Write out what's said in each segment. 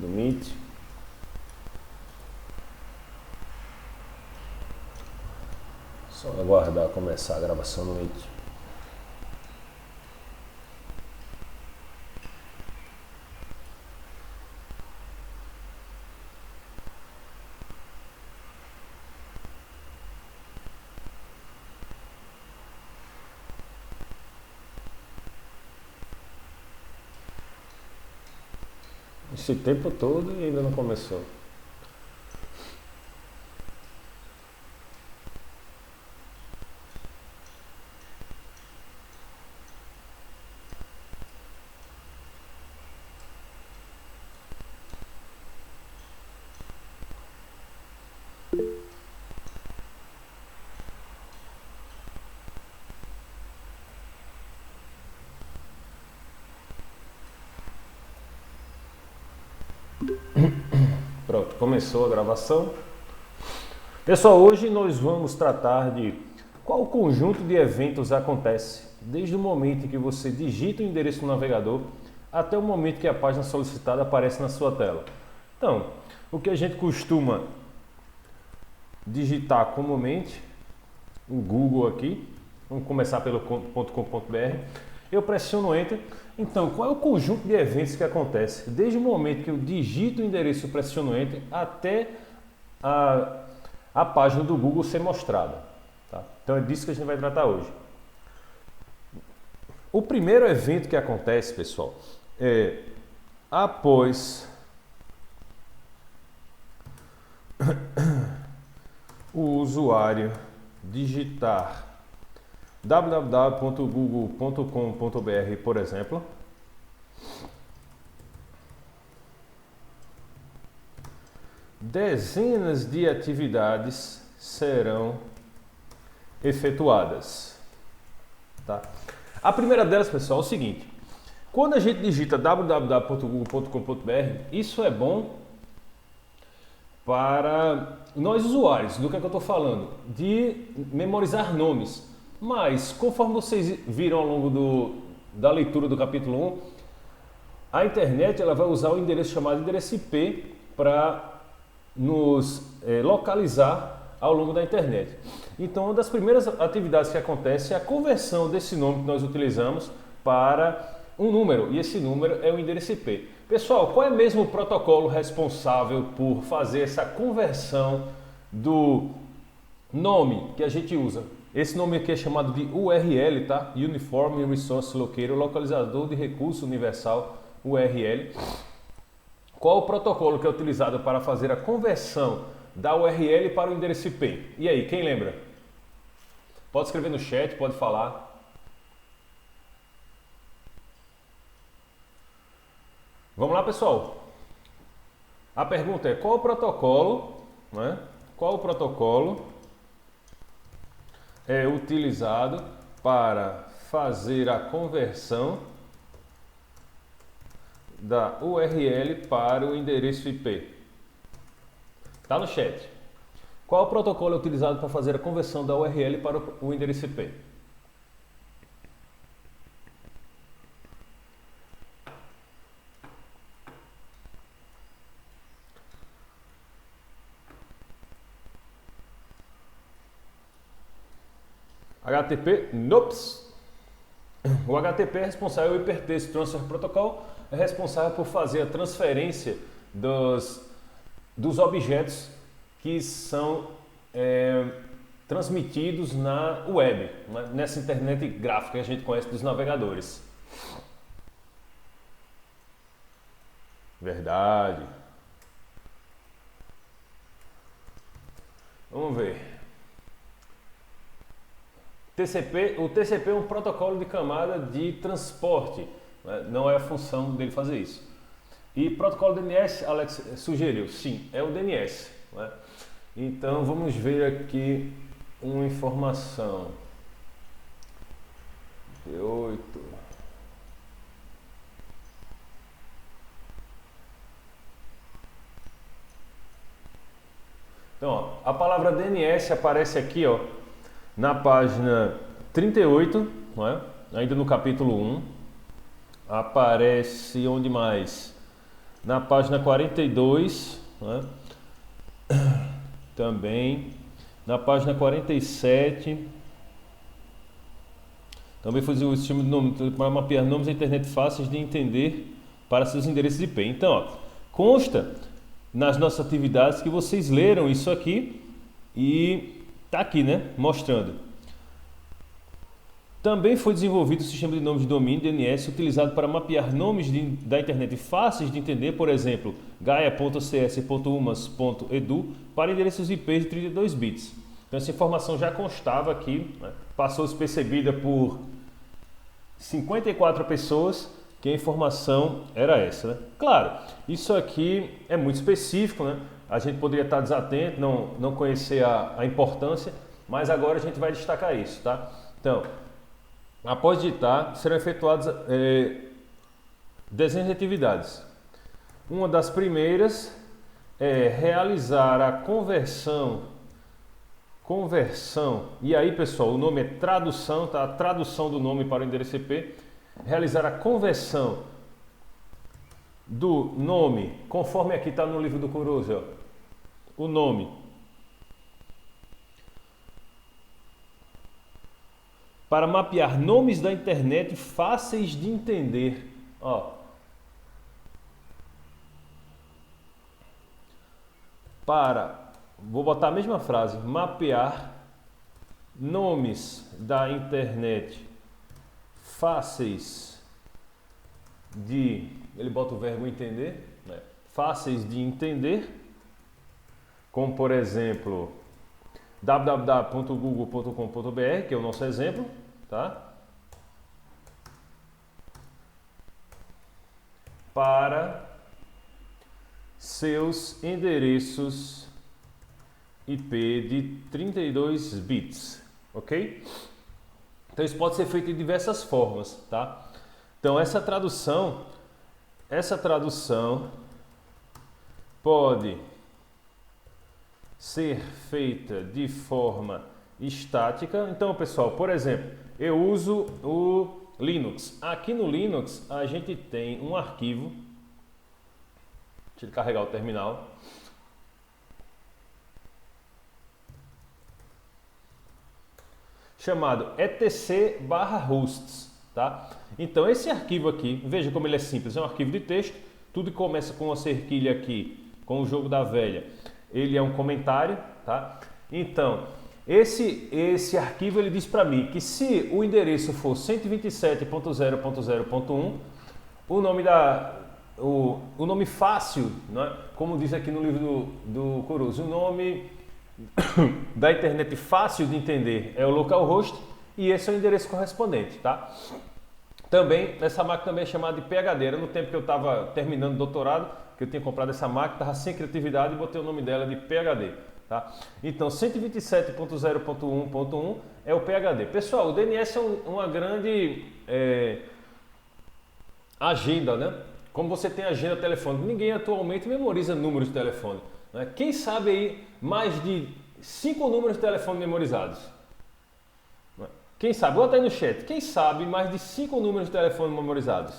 do Meet. Só aguardar começar a gravação no Meet. Esse tempo todo e ainda não começou. Pronto, começou a gravação. Pessoal, hoje nós vamos tratar de qual conjunto de eventos acontece desde o momento em que você digita o endereço do navegador até o momento que a página solicitada aparece na sua tela. Então, o que a gente costuma digitar comumente, o Google aqui, vamos começar pelo .com.br, eu pressiono Enter. Então, qual é o conjunto de eventos que acontece desde o momento que eu digito o endereço e pressiono Enter até a página do Google ser mostrada? Tá? Então é disso que a gente vai tratar hoje. O primeiro evento que acontece, pessoal, é após o usuário digitar www.google.com.br, por exemplo, dezenas de atividades serão efetuadas. Tá? A primeira delas, pessoal, é o seguinte: quando a gente digita www.google.com.br, isso é bom para nós usuários. Do que é que eu estou falando? De memorizar nomes. Mas, conforme vocês viram ao longo da leitura do capítulo 1, a internet ela vai usar o endereço chamado endereço IP para nos localizar ao longo da internet. Então, uma das primeiras atividades que acontece é a conversão desse nome que nós utilizamos para um número, e esse número é o endereço IP. Pessoal, qual é mesmo o protocolo responsável por fazer essa conversão do nome que a gente usa? Esse nome aqui é chamado de URL, tá? Uniform Resource Locator, localizador de recurso universal, URL. Qual o protocolo que é utilizado para fazer a conversão da URL para o endereço IP? E aí, quem lembra? Pode escrever no chat, pode falar. Vamos lá, pessoal. A pergunta é: qual o protocolo, né? Qual o protocolo é utilizado para fazer a conversão da URL para o endereço IP? Está no chat. Qual o protocolo é utilizado para fazer a conversão da URL para o endereço IP? HTTP, NOPS. O HTTP é responsável, o Hypertext Transfer Protocol é responsável por fazer a transferência dos objetos que são transmitidos na web, nessa internet gráfica que a gente conhece dos navegadores. Verdade. Vamos ver. O TCP é um protocolo de camada de transporte, né? Não é a função dele fazer isso. E protocolo DNS, Alex sugeriu, sim, é o DNS, né? Então vamos ver aqui uma informação. P8. Então, ó, a palavra DNS aparece aqui, ó, na página 38, não é? Ainda no capítulo 1, aparece onde mais? Na página 42, né? Também. Na página 47, também foi o sistema de nome para mapear nomes da internet fáceis de entender para seus endereços IP. Então, ó, consta nas nossas atividades que vocês leram isso aqui e tá aqui, né? Mostrando. Também foi desenvolvido o sistema de nomes de domínio DNS utilizado para mapear nomes da internet fáceis de entender, por exemplo, gaia.cs.umas.edu para endereços IP de 32 bits. Então essa informação já constava aqui, né? Passou despercebida por 54 pessoas que a informação era essa, né? Claro, isso aqui é muito específico, né? A gente poderia estar desatento, não conhecer a importância, mas agora a gente vai destacar isso, tá? Então, após digitar, serão efetuadas dezenas de atividades. Uma das primeiras é realizar a conversão, e aí pessoal, o nome é tradução, tá? A tradução do nome para o endereço IP, realizar a conversão do nome, conforme aqui está no livro do Kurosu, o nome para mapear nomes da internet fáceis de entender. Ó. Vou botar a mesma frase, mapear nomes da internet fáceis de, ele bota o verbo entender, né? Fáceis de entender, como por exemplo, www.google.com.br, que é o nosso exemplo, tá? Para seus endereços IP de 32 bits, ok? Então isso pode ser feito de diversas formas, tá? Então essa tradução pode ser feita de forma estática. Então, pessoal, por exemplo, eu uso o Linux. Aqui no Linux a gente tem um arquivo, deixa eu carregar o terminal. Chamado etc/hosts, tá? Então esse arquivo aqui, veja como ele é simples, é um arquivo de texto, tudo começa com uma cerquilha aqui, com o jogo da velha. Ele é um comentário, tá? Então, esse arquivo ele diz para mim que se o endereço for 127.0.0.1, o nome fácil, né? Como diz aqui no livro do Kurosu, o nome da internet fácil de entender é o localhost e esse é o endereço correspondente, tá? Também, essa máquina também é chamada de PHD. Era no tempo que eu estava terminando o doutorado, que eu tinha comprado essa máquina, estava sem criatividade e botei o nome dela de PHD, tá? Então, 127.0.1.1 é o PHD. Pessoal, o DNS é uma grande agenda, né? Como você tem agenda telefônica, ninguém atualmente memoriza números de telefone, né? Quem sabe aí mais de 5 números de telefone memorizados? Quem sabe? Bota aí no chat. Quem sabe mais de 5 números de telefone memorizados?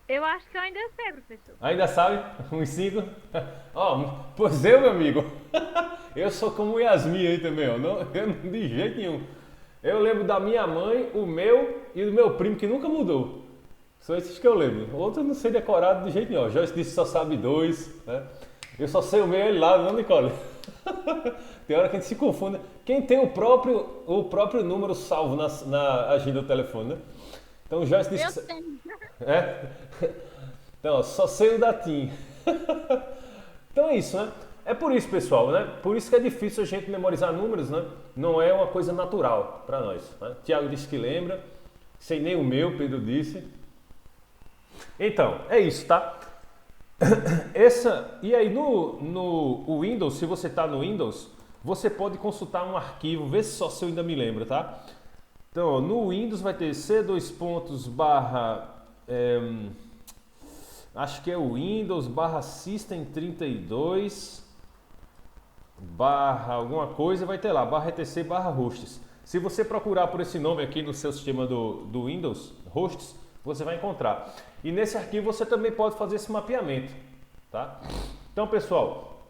Eu acho que eu ainda sei, professor. Ainda sabe? Uns 5? Ó, pois eu, meu amigo. Eu sou como o Yasmin aí também, ó. Eu não de jeito nenhum. Eu lembro da minha mãe, o meu e do meu primo, que nunca mudou. São esses que eu lembro. Outros eu não sei decorado de jeito nenhum. O Joyce disse que só sabe 2, né? Eu só sei o meu e ele lá, não, Nicole? Tem hora que a gente se confunde. Quem tem o próprio número salvo na agenda do telefone, né? Então o Joyce disse Eu tenho. É? Então, ó, só sei o da TIM. Então é isso, né? É por isso, pessoal, né? Por isso que é difícil a gente memorizar números, né? Não é uma coisa natural para nós, né? Tiago disse que lembra, sem nem o meu, Pedro disse. Então, é isso, tá? E aí no Windows, se você está no Windows, você pode consultar um arquivo, vê se só se eu ainda me lembro, tá? Então, ó, no Windows vai ter C2 pontos barra, acho que é o Windows barra System 32 barra alguma coisa, vai ter lá, barra etc barra hosts. Se você procurar por esse nome aqui no seu sistema do Windows, hosts, você vai encontrar. E nesse arquivo você também pode fazer esse mapeamento, tá? Então, pessoal,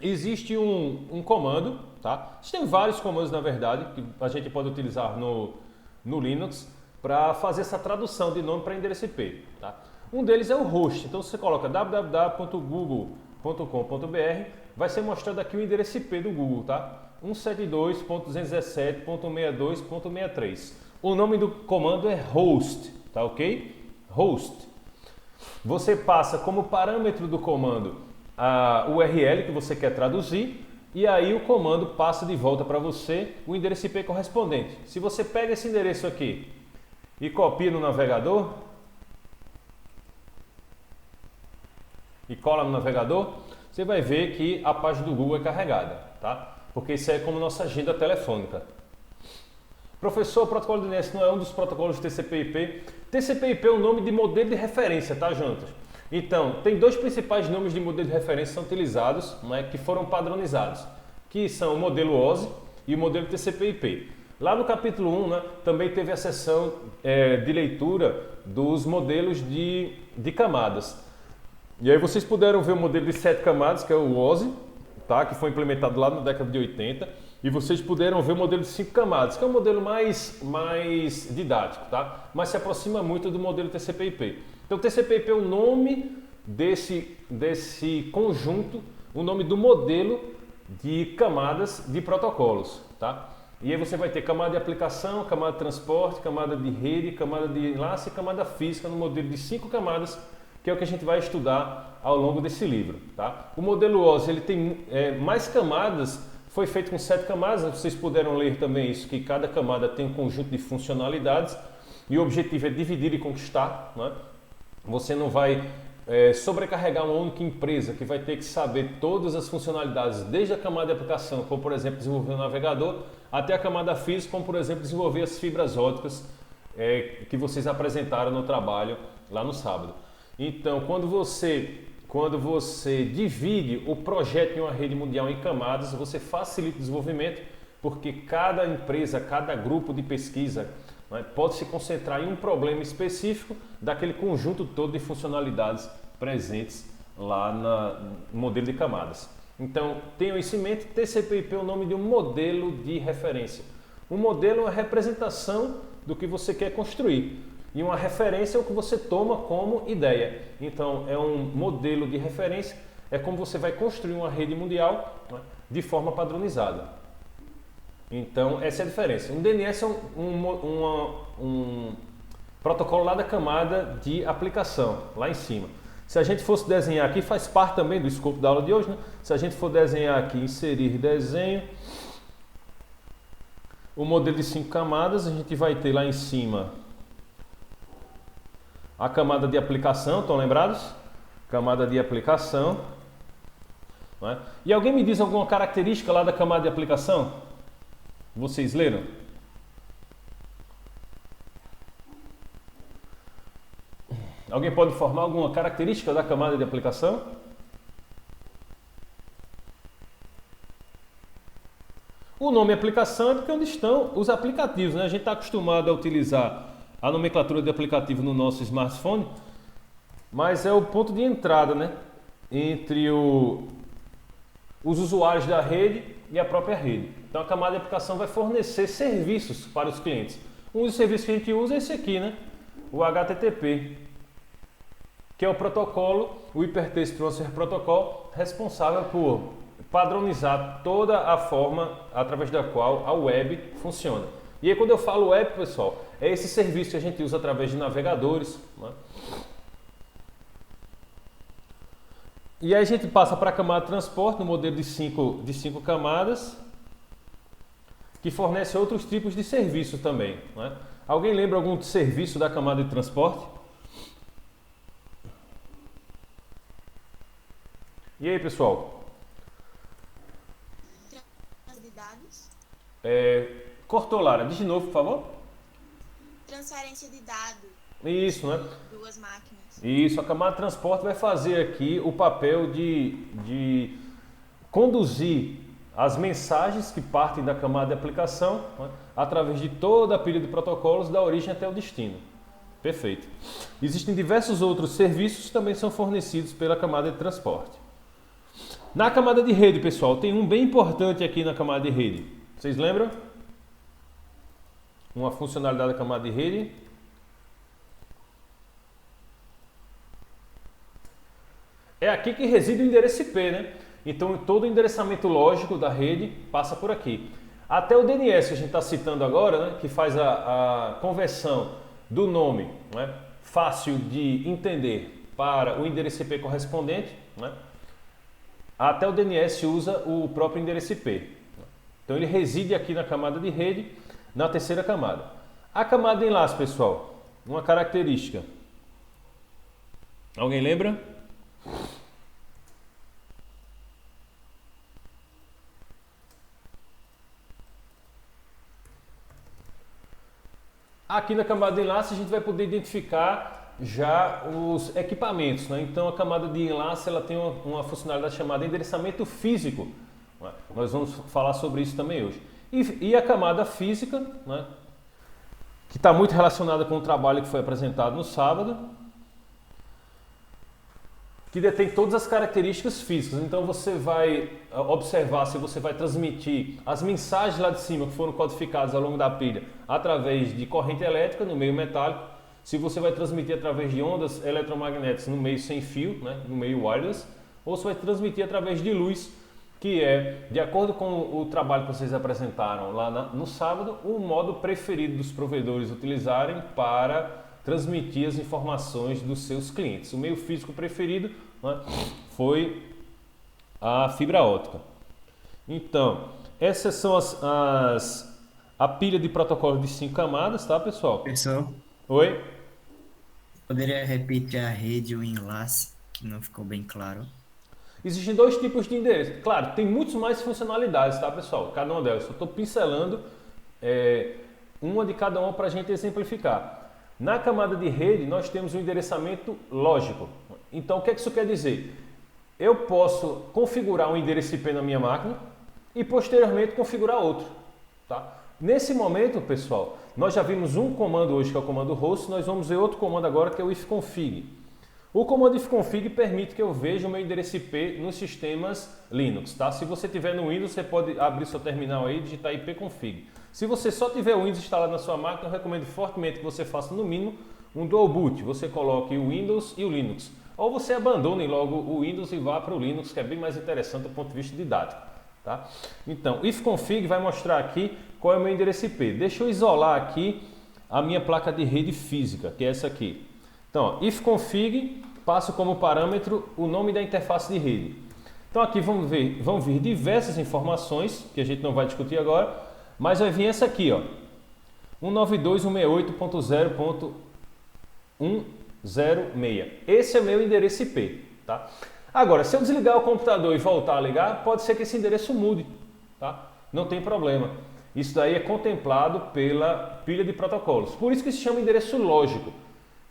existe um comando, tá? Existem vários comandos, na verdade, que a gente pode utilizar no Linux para fazer essa tradução de nome para endereço IP, tá? Um deles é o host. Então, você coloca www.google.com.br, vai ser mostrado aqui o endereço IP do Google, tá? 172.217.162.63. O nome do comando é host, tá ok? Host. Você passa como parâmetro do comando a URL que você quer traduzir e aí o comando passa de volta para você o endereço IP correspondente. Se você pega esse endereço aqui e copia no navegador e cola no navegador, você vai ver que a página do Google é carregada, tá? Porque isso é como nossa agenda telefônica. Professor, o protocolo DNS não é um dos protocolos de TCP/IP. TCP/IP é o nome de modelo de referência, tá, Jantas? Então, tem dois principais nomes de modelo de referência que são utilizados, né, que foram padronizados, que são o modelo OSI e o modelo TCP/IP. Lá no capítulo 1, né, também teve a seção de leitura dos modelos de camadas. E aí vocês puderam ver o modelo de 7 camadas, que é o OSI, tá, que foi implementado lá na década de 80, e vocês puderam ver o modelo de 5 camadas, que é um modelo mais didático, tá? Mas se aproxima muito do modelo TCP/IP. Então, TCP/IP é o nome desse conjunto, o nome do modelo de camadas de protocolos, tá? E aí você vai ter camada de aplicação, camada de transporte, camada de rede, camada de enlace e camada física no modelo de 5 camadas, que é o que a gente vai estudar ao longo desse livro, tá? O modelo OSI, ele tem mais camadas, foi feito com 7 camadas, vocês puderam ler também isso, que cada camada tem um conjunto de funcionalidades e o objetivo é dividir e conquistar, né? Você não vai sobrecarregar uma única empresa que vai ter que saber todas as funcionalidades, desde a camada de aplicação, como por exemplo desenvolver um navegador, até a camada física, como por exemplo desenvolver as fibras óticas que vocês apresentaram no trabalho lá no sábado. Então, quando você divide o projeto em uma rede mundial em camadas, você facilita o desenvolvimento, porque cada empresa, cada grupo de pesquisa, né, pode se concentrar em um problema específico daquele conjunto todo de funcionalidades presentes lá no modelo de camadas. Então, tenham isso em mente, TCP/IP é o nome de um modelo de referência. Um modelo é uma representação do que você quer construir. E uma referência é o que você toma como ideia. Então, é um modelo de referência, é como você vai construir uma rede mundial, né, de forma padronizada. Então, essa é a diferença. Um DNS é um protocolo lá da camada de aplicação, lá em cima. Se a gente fosse desenhar aqui, faz parte também do escopo da aula de hoje, né? Se a gente for desenhar aqui, inserir desenho, o modelo de 5 camadas, a gente vai ter lá em cima a camada de aplicação, estão lembrados? Camada de aplicação. Não é? E alguém me diz alguma característica lá da camada de aplicação? Vocês leram? Alguém pode informar alguma característica da camada de aplicação? O nome aplicação é porque é onde estão os aplicativos, né? A gente está acostumado a utilizar a nomenclatura de aplicativo no nosso smartphone, mas é o ponto de entrada, né, entre os usuários da rede e a própria rede. Então a camada de aplicação vai fornecer serviços para os clientes. Um dos serviços que a gente usa é esse aqui, né, o HTTP, que é o protocolo, o Hypertext Transfer Protocol, responsável por padronizar toda a forma através da qual a web funciona. E aí quando eu falo web, pessoal, é esse serviço que a gente usa através de navegadores, né? E aí a gente passa para a camada de transporte, no modelo de 5 camadas, que fornece outros tipos de serviços também, né? Alguém lembra algum serviço da camada de transporte? E aí, pessoal? De dados. Cortou, Lara. Diz de novo, por favor. Transferência de dados. Isso, né? Duas máquinas. Isso, a camada de transporte vai fazer aqui o papel de conduzir as mensagens que partem da camada de aplicação, né, através de toda a pilha de protocolos da origem até o destino. Perfeito. Existem diversos outros serviços que também são fornecidos pela camada de transporte. Na camada de rede, pessoal, tem um bem importante aqui na camada de rede. Vocês lembram? Uma funcionalidade da camada de rede. É aqui que reside o endereço IP, né? Então todo o endereçamento lógico da rede passa por aqui. Até o DNS que a gente está citando agora, né? Que faz a conversão do nome, né? Fácil de entender para o endereço IP correspondente, né? Até o DNS usa o próprio endereço IP. Então ele reside aqui na camada de rede, na terceira camada. A camada de enlace, pessoal, uma característica. Alguém lembra? Aqui na camada de enlace a gente vai poder identificar já os equipamentos, né? Então a camada de enlace ela tem uma funcionalidade chamada endereçamento físico, né? Nós vamos falar sobre isso também hoje. E a camada física, né? Que está muito relacionada com o trabalho que foi apresentado no sábado, que detém todas as características físicas. Então você vai observar se você vai transmitir as mensagens lá de cima que foram codificadas ao longo da pilha através de corrente elétrica no meio metálico, se você vai transmitir através de ondas eletromagnéticas no meio sem fio, né, no meio wireless, ou se vai transmitir através de luz, que é, de acordo com o trabalho que vocês apresentaram lá no sábado, o modo preferido dos provedores utilizarem para transmitir as informações dos seus clientes. O meio físico preferido, né, foi a fibra óptica. Então, essas são a pilha de protocolo de 5 camadas, tá, pessoal? Pessoal, Oi? poderia repetir a rede e o enlace, que não ficou bem claro. Existem dois tipos de endereço. Claro, tem muitas mais funcionalidades, tá, pessoal? Cada uma delas. Eu estou pincelando uma de cada uma para a gente exemplificar. Na camada de rede, nós temos um endereçamento lógico. Então, o que é que isso quer dizer? Eu posso configurar um endereço IP na minha máquina e, posteriormente, configurar outro. Tá? Nesse momento, pessoal, nós já vimos um comando hoje, que é o comando host, nós vamos ver outro comando agora, que é o ifconfig. O comando ifconfig permite que eu veja o meu endereço IP nos sistemas Linux. Tá? Se você tiver no Windows, você pode abrir seu terminal aí e digitar ipconfig. Se você só tiver o Windows instalado na sua máquina, eu recomendo fortemente que você faça no mínimo um dual boot. Você coloque o Windows e o Linux. Ou você abandone logo o Windows e vá para o Linux, que é bem mais interessante do ponto de vista didático. Tá? Então, ifconfig vai mostrar aqui qual é o meu endereço IP. Deixa eu isolar aqui a minha placa de rede física, que é essa aqui. Então, ifconfig, passo como parâmetro o nome da interface de rede. Então aqui vão vir diversas informações, que a gente não vai discutir agora, mas vai vir essa aqui, ó, 192.168.106. Esse é o meu endereço IP, tá? Agora, se eu desligar o computador e voltar a ligar, pode ser que esse endereço mude, tá? Não tem problema. Isso daí é contemplado pela pilha de protocolos. Por isso que se chama endereço lógico,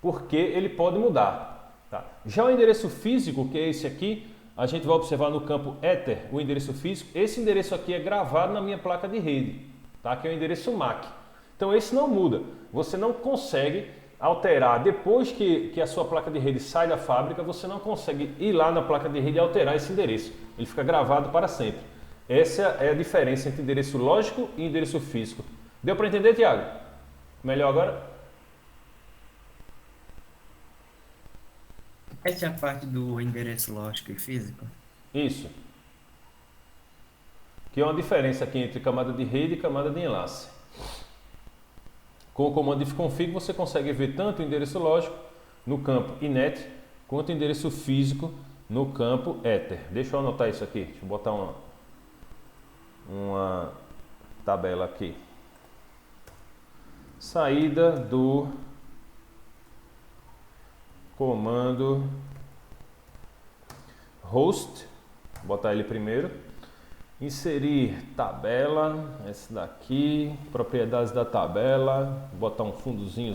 porque ele pode mudar. Tá? Já o endereço físico, que é esse aqui, a gente vai observar no campo Ether, o endereço físico. Esse endereço aqui é gravado na minha placa de rede, tá? Que é o endereço MAC. Então esse não muda. Você não consegue alterar, depois que a sua placa de rede sai da fábrica, você não consegue ir lá na placa de rede e alterar esse endereço. Ele fica gravado para sempre. Essa é a diferença entre endereço lógico e endereço físico. Deu para entender, Tiago? Melhor agora? Essa é a parte do endereço lógico e físico? Isso. Que é uma diferença aqui entre camada de rede e camada de enlace. Com o comando ifconfig você consegue ver tanto o endereço lógico no campo inet, quanto o endereço físico no campo ether. Deixa eu anotar isso aqui. Deixa eu botar uma tabela aqui. Saída do comando host, vou botar ele primeiro, inserir tabela, esse daqui, propriedades da tabela, vou botar um fundozinho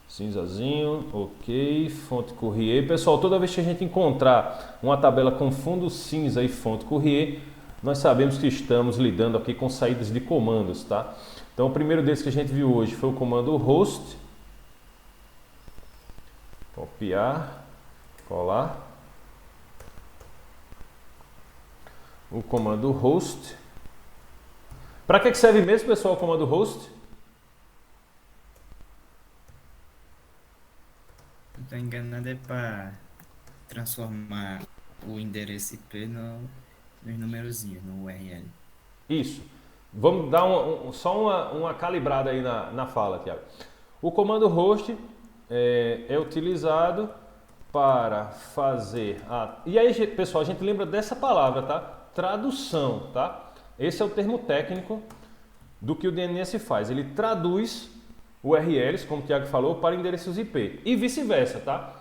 cinzazinho, ok, fonte Courrier. Pessoal, toda vez que a gente encontrar uma tabela com fundo cinza e fonte Courrier, nós sabemos que estamos lidando aqui com saídas de comandos, tá? Então o primeiro deles que a gente viu hoje foi o comando host. Copiar, colar. O comando host. Para que serve mesmo, pessoal, o comando host? Não tô enganado, é para transformar o endereço IP nos numerozinhos, no URL. Isso. Vamos dar só uma calibrada aí na fala, Tiago. O comando host é utilizado para fazer a... E aí, pessoal, a gente lembra dessa palavra, tá? Tradução, tá? Esse é o termo técnico do que o DNS faz. Ele traduz URLs, como o Tiago falou, para endereços IP e vice-versa, tá?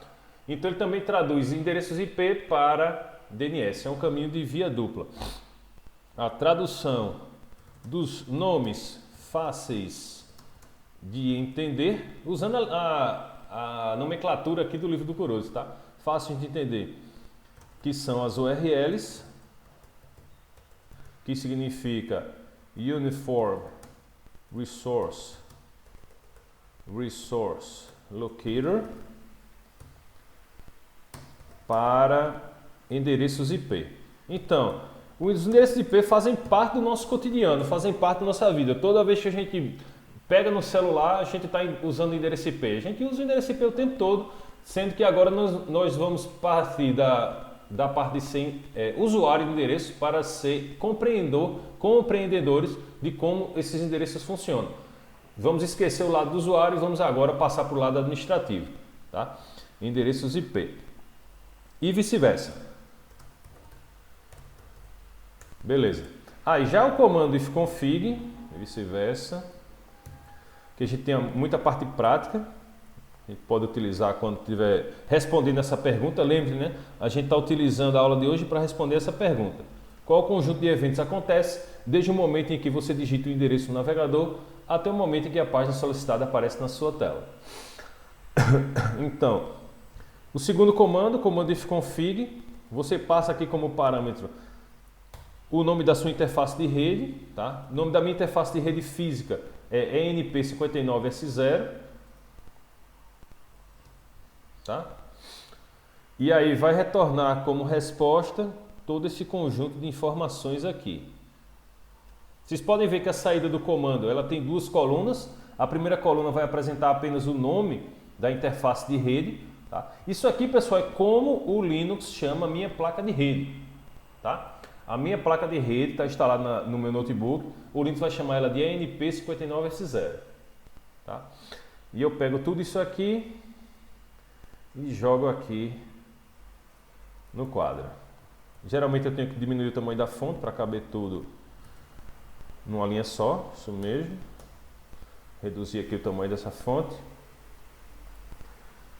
Então ele também traduz endereços IP para DNS. É um caminho de via dupla. A tradução dos nomes fáceis de entender, usando a nomenclatura aqui do livro do Kurosu, tá? Fácil de entender, que são as URLs, que significa Uniform Resource Locator, para endereços IP. Então, os endereços IP fazem parte do nosso cotidiano, fazem parte da nossa vida. Toda vez que a gente pega no celular, a gente está usando o endereço IP. A gente usa o endereço IP o tempo todo, sendo que agora nós vamos partir da parte de ser usuário do endereço para ser compreendedores de como esses endereços funcionam. Vamos esquecer o lado do usuário e vamos agora passar para o lado administrativo, tá? Endereços IP. E vice-versa. Beleza. Aí já o comando ifconfig, vice-versa, que a gente tem muita parte prática, a gente pode utilizar quando estiver respondendo essa pergunta. Lembre, né? A gente está utilizando a aula de hoje para responder essa pergunta. Qual conjunto de eventos acontece desde o momento em que você digita o endereço no navegador até o momento em que a página solicitada aparece na sua tela? Então, o segundo comando, o comando ifconfig, você passa aqui como parâmetro o nome da sua interface de rede, tá? O nome da minha interface de rede física é ENP59S0, tá? E aí vai retornar como resposta todo esse conjunto de informações aqui. Vocês podem ver que a saída do comando, ela tem duas colunas. A primeira coluna vai apresentar apenas o nome da interface de rede, tá? Isso aqui, pessoal, é como o Linux chama a minha placa de rede, tá? A minha placa de rede está instalada no meu notebook. O Linux vai chamar ela de ENP59S0, tá? E eu pego tudo isso aqui e jogo aqui no quadro. Geralmente eu tenho que diminuir o tamanho da fonte para caber tudo numa linha só, isso mesmo. Reduzir aqui o tamanho dessa fonte.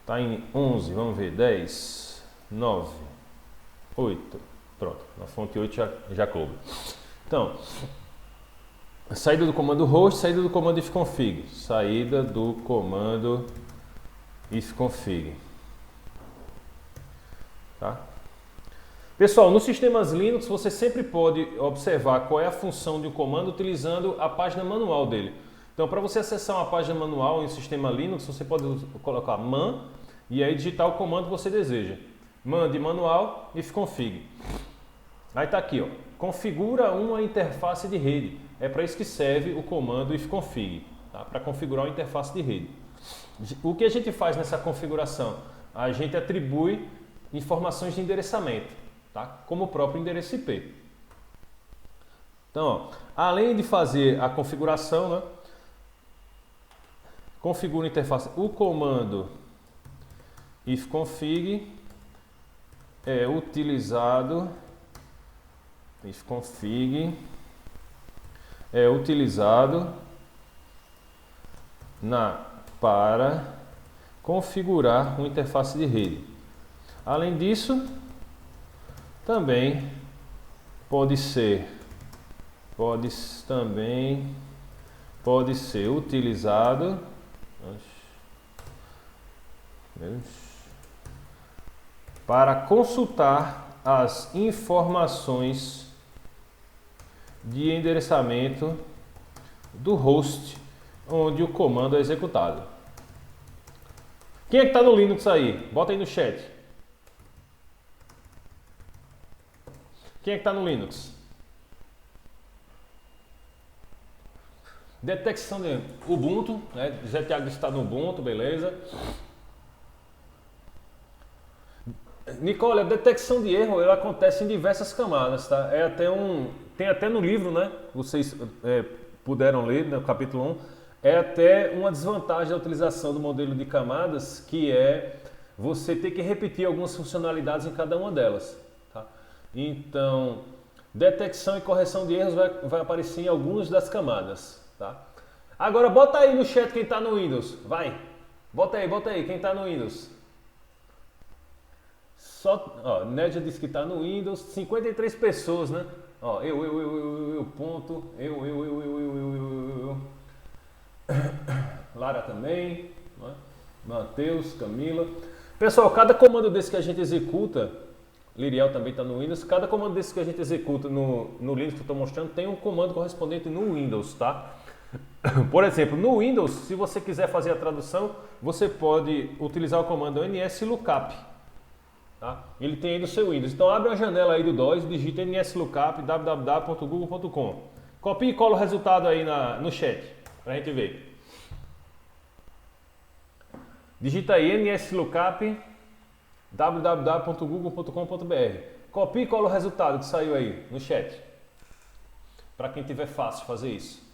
Está em 11, vamos ver, 10, 9, 8. Pronto, na fonte 8 já coube. Então, saída do comando host, saída do comando ifconfig. Saída do comando ifconfig. Tá? Pessoal, nos sistemas Linux você sempre pode observar qual é a função de um comando utilizando a página manual dele. Então, para você acessar uma página manual em um sistema Linux, você pode colocar man e aí digitar o comando que você deseja. Man de manual ifconfig. Aí está aqui, ó, configura uma interface de rede. É para isso que serve o comando ifconfig, tá? Para configurar uma interface de rede. O que a gente faz nessa configuração? A gente atribui informações de endereçamento, tá? Como o próprio endereço IP. Então, ó, além de fazer a configuração, né? Configura a interface. O comando ifconfig é utilizado. Ifconfig é utilizado para configurar uma interface de rede. Além disso, também pode ser utilizado para consultar as informações de endereçamento do host onde o comando é executado. Quem é que está no Linux aí? Bota aí no chat. Quem é que está no Linux? Detecção de Ubuntu, né? Zé Tiago está no Ubuntu, beleza. Nicole, a detecção de erro ela acontece em diversas camadas, tá? Tem até no livro, né? Vocês puderam ler no capítulo 1. É até uma desvantagem da utilização do modelo de camadas, que é você ter que repetir algumas funcionalidades em cada uma delas, tá? Então, detecção e correção de erros vai aparecer em algumas das camadas, tá? Agora bota aí no chat quem está no Windows, vai. Bota aí quem está no Windows. Só, ó, Nédia disse que está no Windows, 53 pessoas, né? Ó, ponto, eu. Lara também, né? Matheus, Camila. Pessoal, cada comando desse que a gente executa, Liriel também está no Windows, cada comando desse que a gente executa no Linux que eu estou mostrando tem um comando correspondente no Windows, tá? Por exemplo, no Windows, se você quiser fazer a tradução, você pode utilizar o comando nslookup. Tá? Ele tem aí no seu Windows. Então abre uma janela aí do DOS, digita nslookup www.google.com. Copia e cola o resultado aí no chat, pra gente ver. Digita aí nslookup www.google.com.br. Copia e cola o resultado que saiu aí no chat. Para quem tiver fácil fazer isso.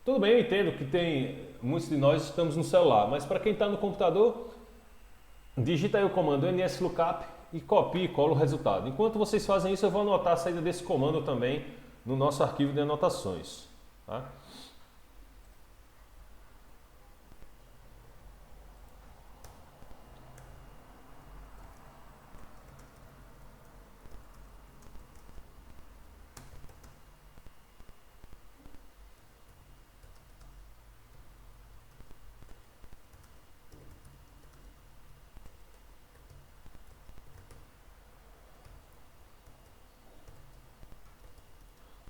Tudo bem, eu entendo que muitos de nós estamos no celular, mas para quem está no computador, digita aí o comando nslookup e copia e cola o resultado. Enquanto vocês fazem isso, eu vou anotar a saída desse comando também no nosso arquivo de anotações. Tá?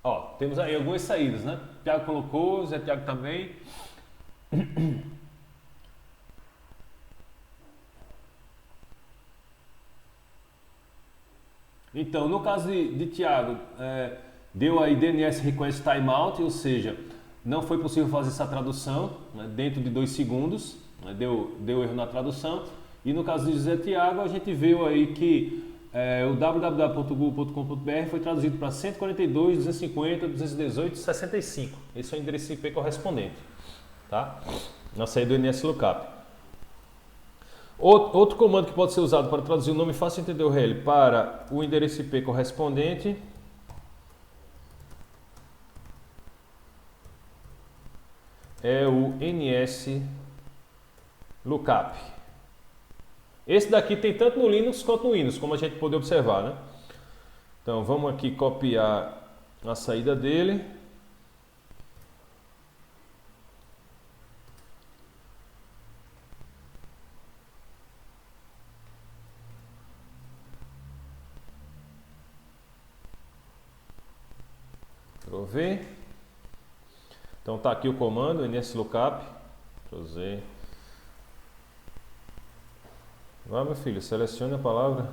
Ó, temos aí algumas saídas, né? Tiago colocou, Zé Tiago também. Então, no caso de Tiago, deu aí DNS Request Timeout, ou seja, não foi possível fazer essa tradução, né, dentro de 2 segundos, né, deu erro na tradução. E no caso de Zé Tiago, a gente viu aí que o www.google.com.br foi traduzido para 142, 250, 218, 65. Esse é o endereço IP correspondente, tá? Na saída do nslookup. Outro comando que pode ser usado para traduzir o nome fácil de entender URL para o endereço IP correspondente é o nslookup. Esse daqui tem tanto no Linux quanto no Windows, como a gente pode observar, né? Então vamos aqui copiar a saída dele. Deixa eu ver. Então tá aqui o comando nslookup. Deixa eu ver. Vai, meu filho, selecione a palavra.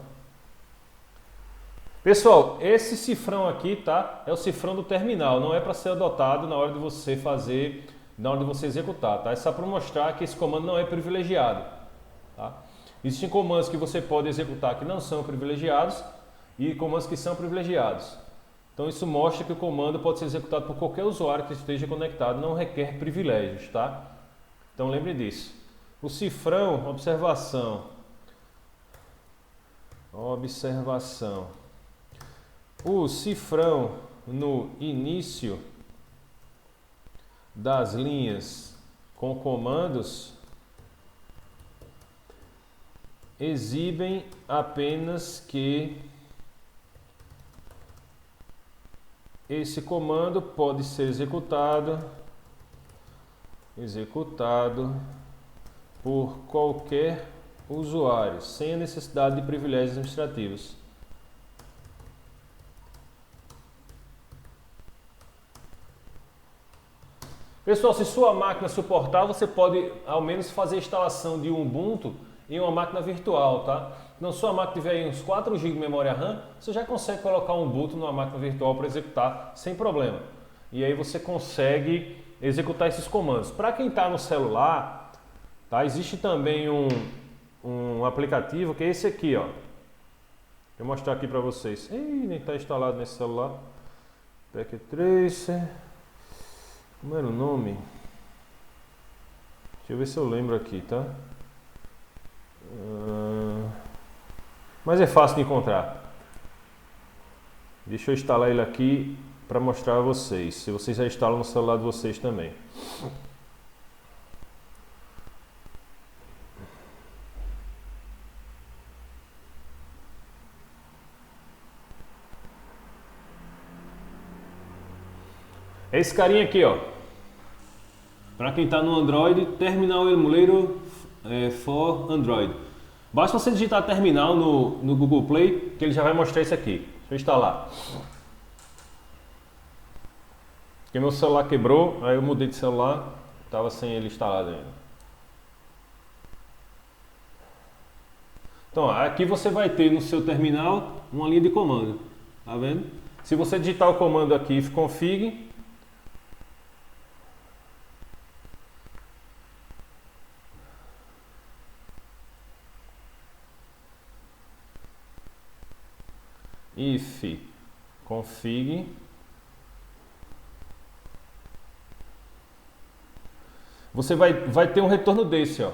Pessoal, esse cifrão aqui, tá? É o cifrão do terminal, não é para ser adotado na hora de você fazer, na hora de você executar, tá? É só para mostrar que esse comando não é privilegiado, tá? Existem comandos que você pode executar que não são privilegiados e comandos que são privilegiados. Então isso mostra que o comando pode ser executado por qualquer usuário que esteja conectado, não requer privilégios, tá? Então lembre disso. O cifrão, observação. O cifrão no início das linhas com comandos exibem apenas que esse comando pode ser executado por qualquer usuário, sem a necessidade de privilégios administrativos. Pessoal, se sua máquina suportar, você pode ao menos fazer a instalação de Ubuntu em uma máquina virtual, tá? Então, se sua máquina tiver aí uns 4 GB de memória RAM, você já consegue colocar um Ubuntu numa máquina virtual para executar sem problema. E aí você consegue executar esses comandos. Para quem está no celular, tá? Existe também um aplicativo que é esse aqui, ó. Vou mostrar aqui para vocês. Ih, nem está instalado nesse celular. Pack Tracer. Como era o nome? Deixa eu ver se eu lembro aqui, tá? Mas é fácil de encontrar. Deixa eu instalar ele aqui para mostrar a vocês. Se vocês já instalam no celular de vocês também. É esse carinha aqui, ó. Para quem está no Android, Terminal Emulator for Android. Basta você digitar terminal no Google Play que ele já vai mostrar isso aqui. Deixa eu instalar. Porque meu celular quebrou, aí eu mudei de celular, estava sem ele instalado ainda. Então, aqui você vai ter no seu terminal uma linha de comando. Tá vendo? Se você digitar o comando aqui ifconfig, ifconfig, você vai ter um retorno desse, ó.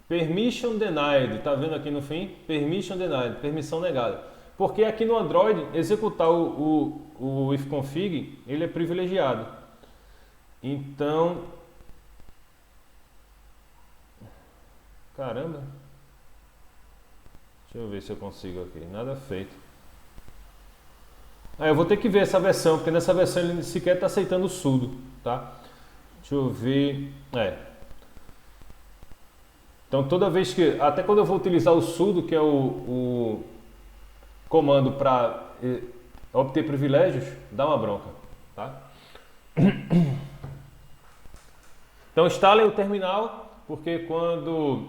Permission denied, tá vendo aqui no fim? Permission denied, permissão negada. Porque aqui no Android, executar o ifconfig, ele é privilegiado. Então, caramba. Deixa eu ver se eu consigo aqui. Nada feito. Eu vou ter que ver essa versão, porque nessa versão ele sequer está aceitando o sudo, tá? Deixa eu ver. Então toda vez que, até quando eu vou utilizar o sudo, que é o comando para obter privilégios, dá uma bronca, tá? Então instalem o terminal, porque quando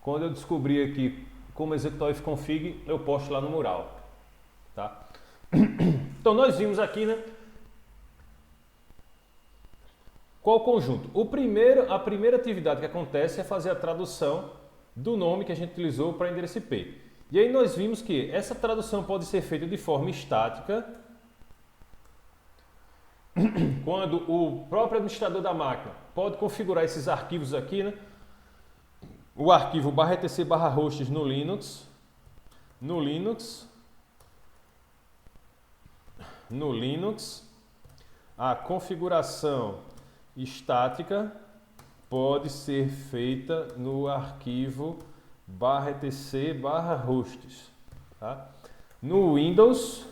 eu descobrir aqui como executar o ifconfig, eu posto lá no mural, tá? Então nós vimos aqui, né? Qual o conjunto? A primeira atividade que acontece é fazer a tradução do nome que a gente utilizou para endereço IP. E aí nós vimos que essa tradução pode ser feita de forma estática, quando o próprio administrador da máquina pode configurar esses arquivos aqui, né? O arquivo /etc/hosts no Linux, a configuração estática pode ser feita no arquivo /etc/hosts, tá? No Windows,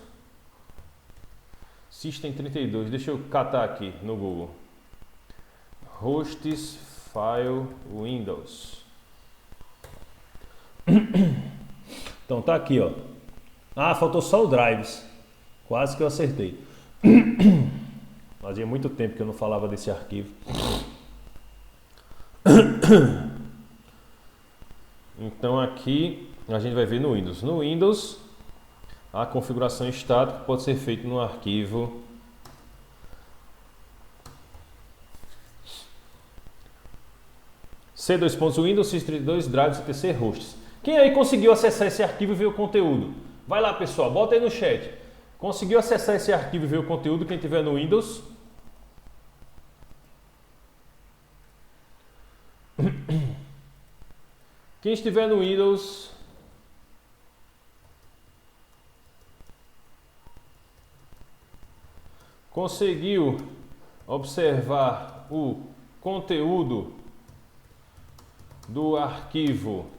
System32, deixa eu catar aqui no Google, hosts file Windows. Então tá aqui, ó. Faltou só o drives. Quase que eu acertei. Fazia muito tempo que eu não falava desse arquivo. Então aqui a gente vai ver no Windows. No Windows, a configuração estática pode ser feita no arquivo C2.Windows, Sys32, drives, etc, hosts. Quem aí conseguiu acessar esse arquivo e ver o conteúdo? Vai lá, pessoal, bota aí no chat. Conseguiu acessar esse arquivo e ver o conteúdo, quem tiver no Windows? Quem estiver no Windows, conseguiu observar o conteúdo do arquivo?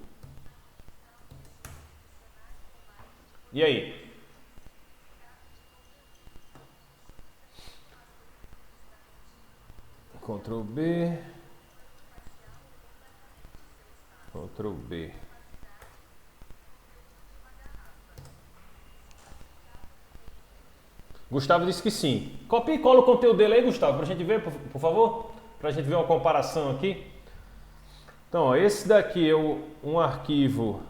E aí? Ctrl B, Ctrl B. Gustavo disse que sim. Copia e cola o conteúdo dele aí, Gustavo, para a gente ver, por favor. Para a gente ver uma comparação aqui. Então, ó, esse daqui é um arquivo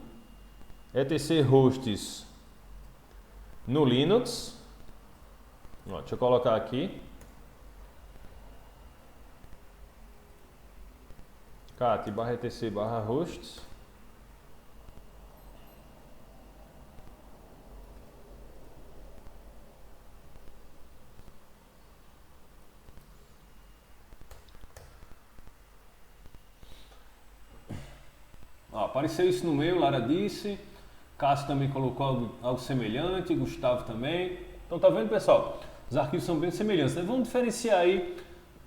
etc hosts no Linux. Ó, deixa eu colocar aqui. cat/etc/hosts. Ó, apareceu isso no meu, Lara disse. Cássio também colocou algo semelhante, Gustavo também. Então tá vendo, pessoal? Os arquivos são bem semelhantes. Né? Vamos diferenciar aí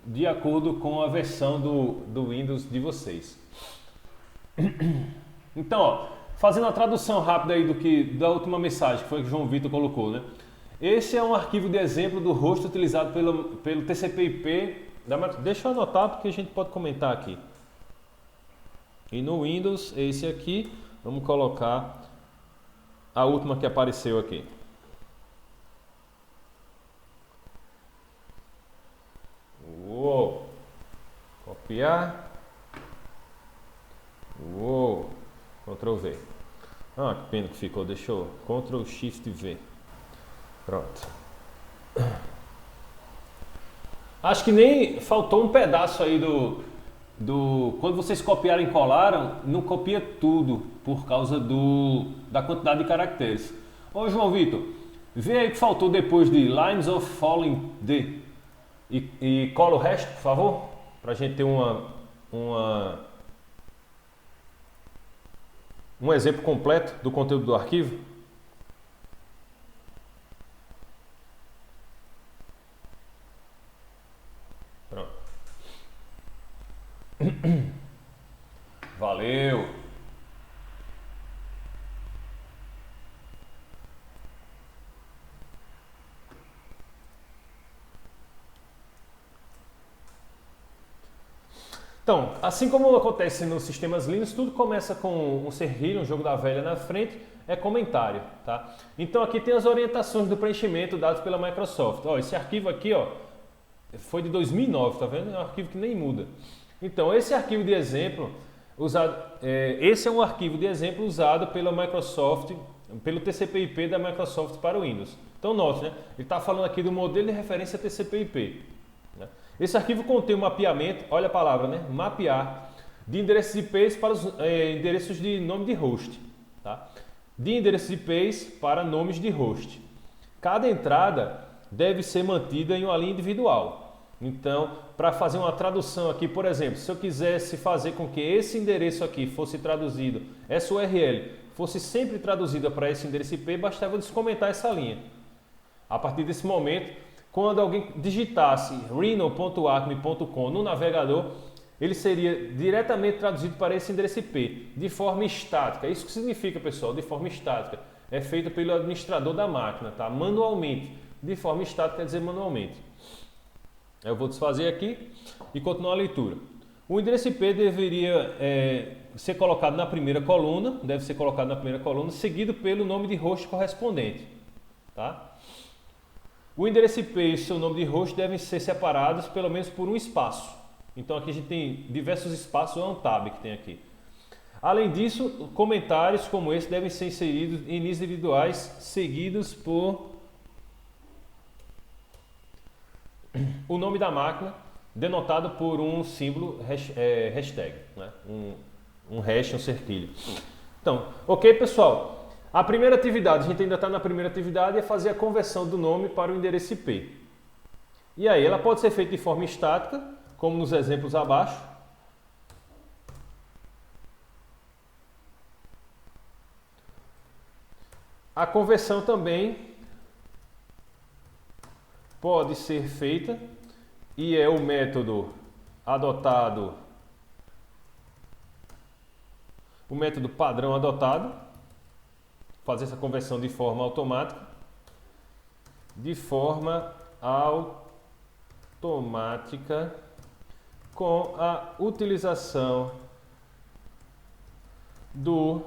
de acordo com a versão do Windows de vocês. Então, ó, fazendo a tradução rápida aí da última mensagem que foi que o João Vitor colocou, né? Esse é um arquivo de exemplo do host utilizado pelo TCP/IP da Microsoft. Deixa eu anotar porque a gente pode comentar aqui. E no Windows, esse aqui, vamos colocar a última que apareceu aqui. Uou. Copiar. Uou. Ctrl V. Ah, que pena que ficou. Deixa eu. Ctrl Shift V. Pronto. Acho que nem faltou um pedaço aí quando vocês copiaram e colaram, não copia tudo por causa da quantidade de caracteres. Ô João Vitor, vê aí que faltou depois de Lines of Falling D e cola o resto, por favor, pra gente ter um exemplo completo do conteúdo do arquivo. Pronto. Valeu. Então, assim como acontece nos sistemas Linux, tudo começa com um serrilho, um jogo da velha na frente, é comentário, tá? Então aqui tem as orientações do preenchimento dadas pela Microsoft. Ó, esse arquivo aqui, ó, foi de 2009, tá vendo? É um arquivo que nem muda. Então, esse arquivo de exemplo esse é um arquivo de exemplo usado pela Microsoft, pelo TCP/IP da Microsoft para o Windows. Então, note, né? Ele está falando aqui do modelo de referência TCP/IP. Né? Esse arquivo contém um mapeamento, olha a palavra, né? Mapear de endereços IPs para os endereços de nome de host, tá? De endereços IPs para nomes de host. Cada entrada deve ser mantida em uma linha individual. Então, para fazer uma tradução aqui, por exemplo, se eu quisesse fazer com que esse endereço aqui fosse traduzido, essa URL fosse sempre traduzida para esse endereço IP, bastava descomentar essa linha. A partir desse momento, quando alguém digitasse rhino.acme.com no navegador, ele seria diretamente traduzido para esse endereço IP, de forma estática. Isso que significa, pessoal, de forma estática. É feito pelo administrador da máquina, tá? Manualmente. De forma estática quer dizer manualmente. Eu vou desfazer aqui e continuar a leitura. O endereço IP deveria ser colocado na primeira coluna, deve ser colocado na primeira coluna, seguido pelo nome de host correspondente. Tá? O endereço IP e o seu nome de host devem ser separados pelo menos por um espaço. Então aqui a gente tem diversos espaços, é um tab que tem aqui. Além disso, comentários como esse devem ser inseridos em linhas individuais, seguidos por o nome da máquina, denotado por um símbolo hashtag, né? um hash, um cerquilho. Então, ok, pessoal? A primeira atividade, a gente ainda está na primeira atividade, é fazer a conversão do nome para o endereço IP. E aí, ela pode ser feita de forma estática, como nos exemplos abaixo. A conversão também pode ser feita e é o método adotado, o método padrão adotado, fazer essa conversão de forma automática, com a utilização do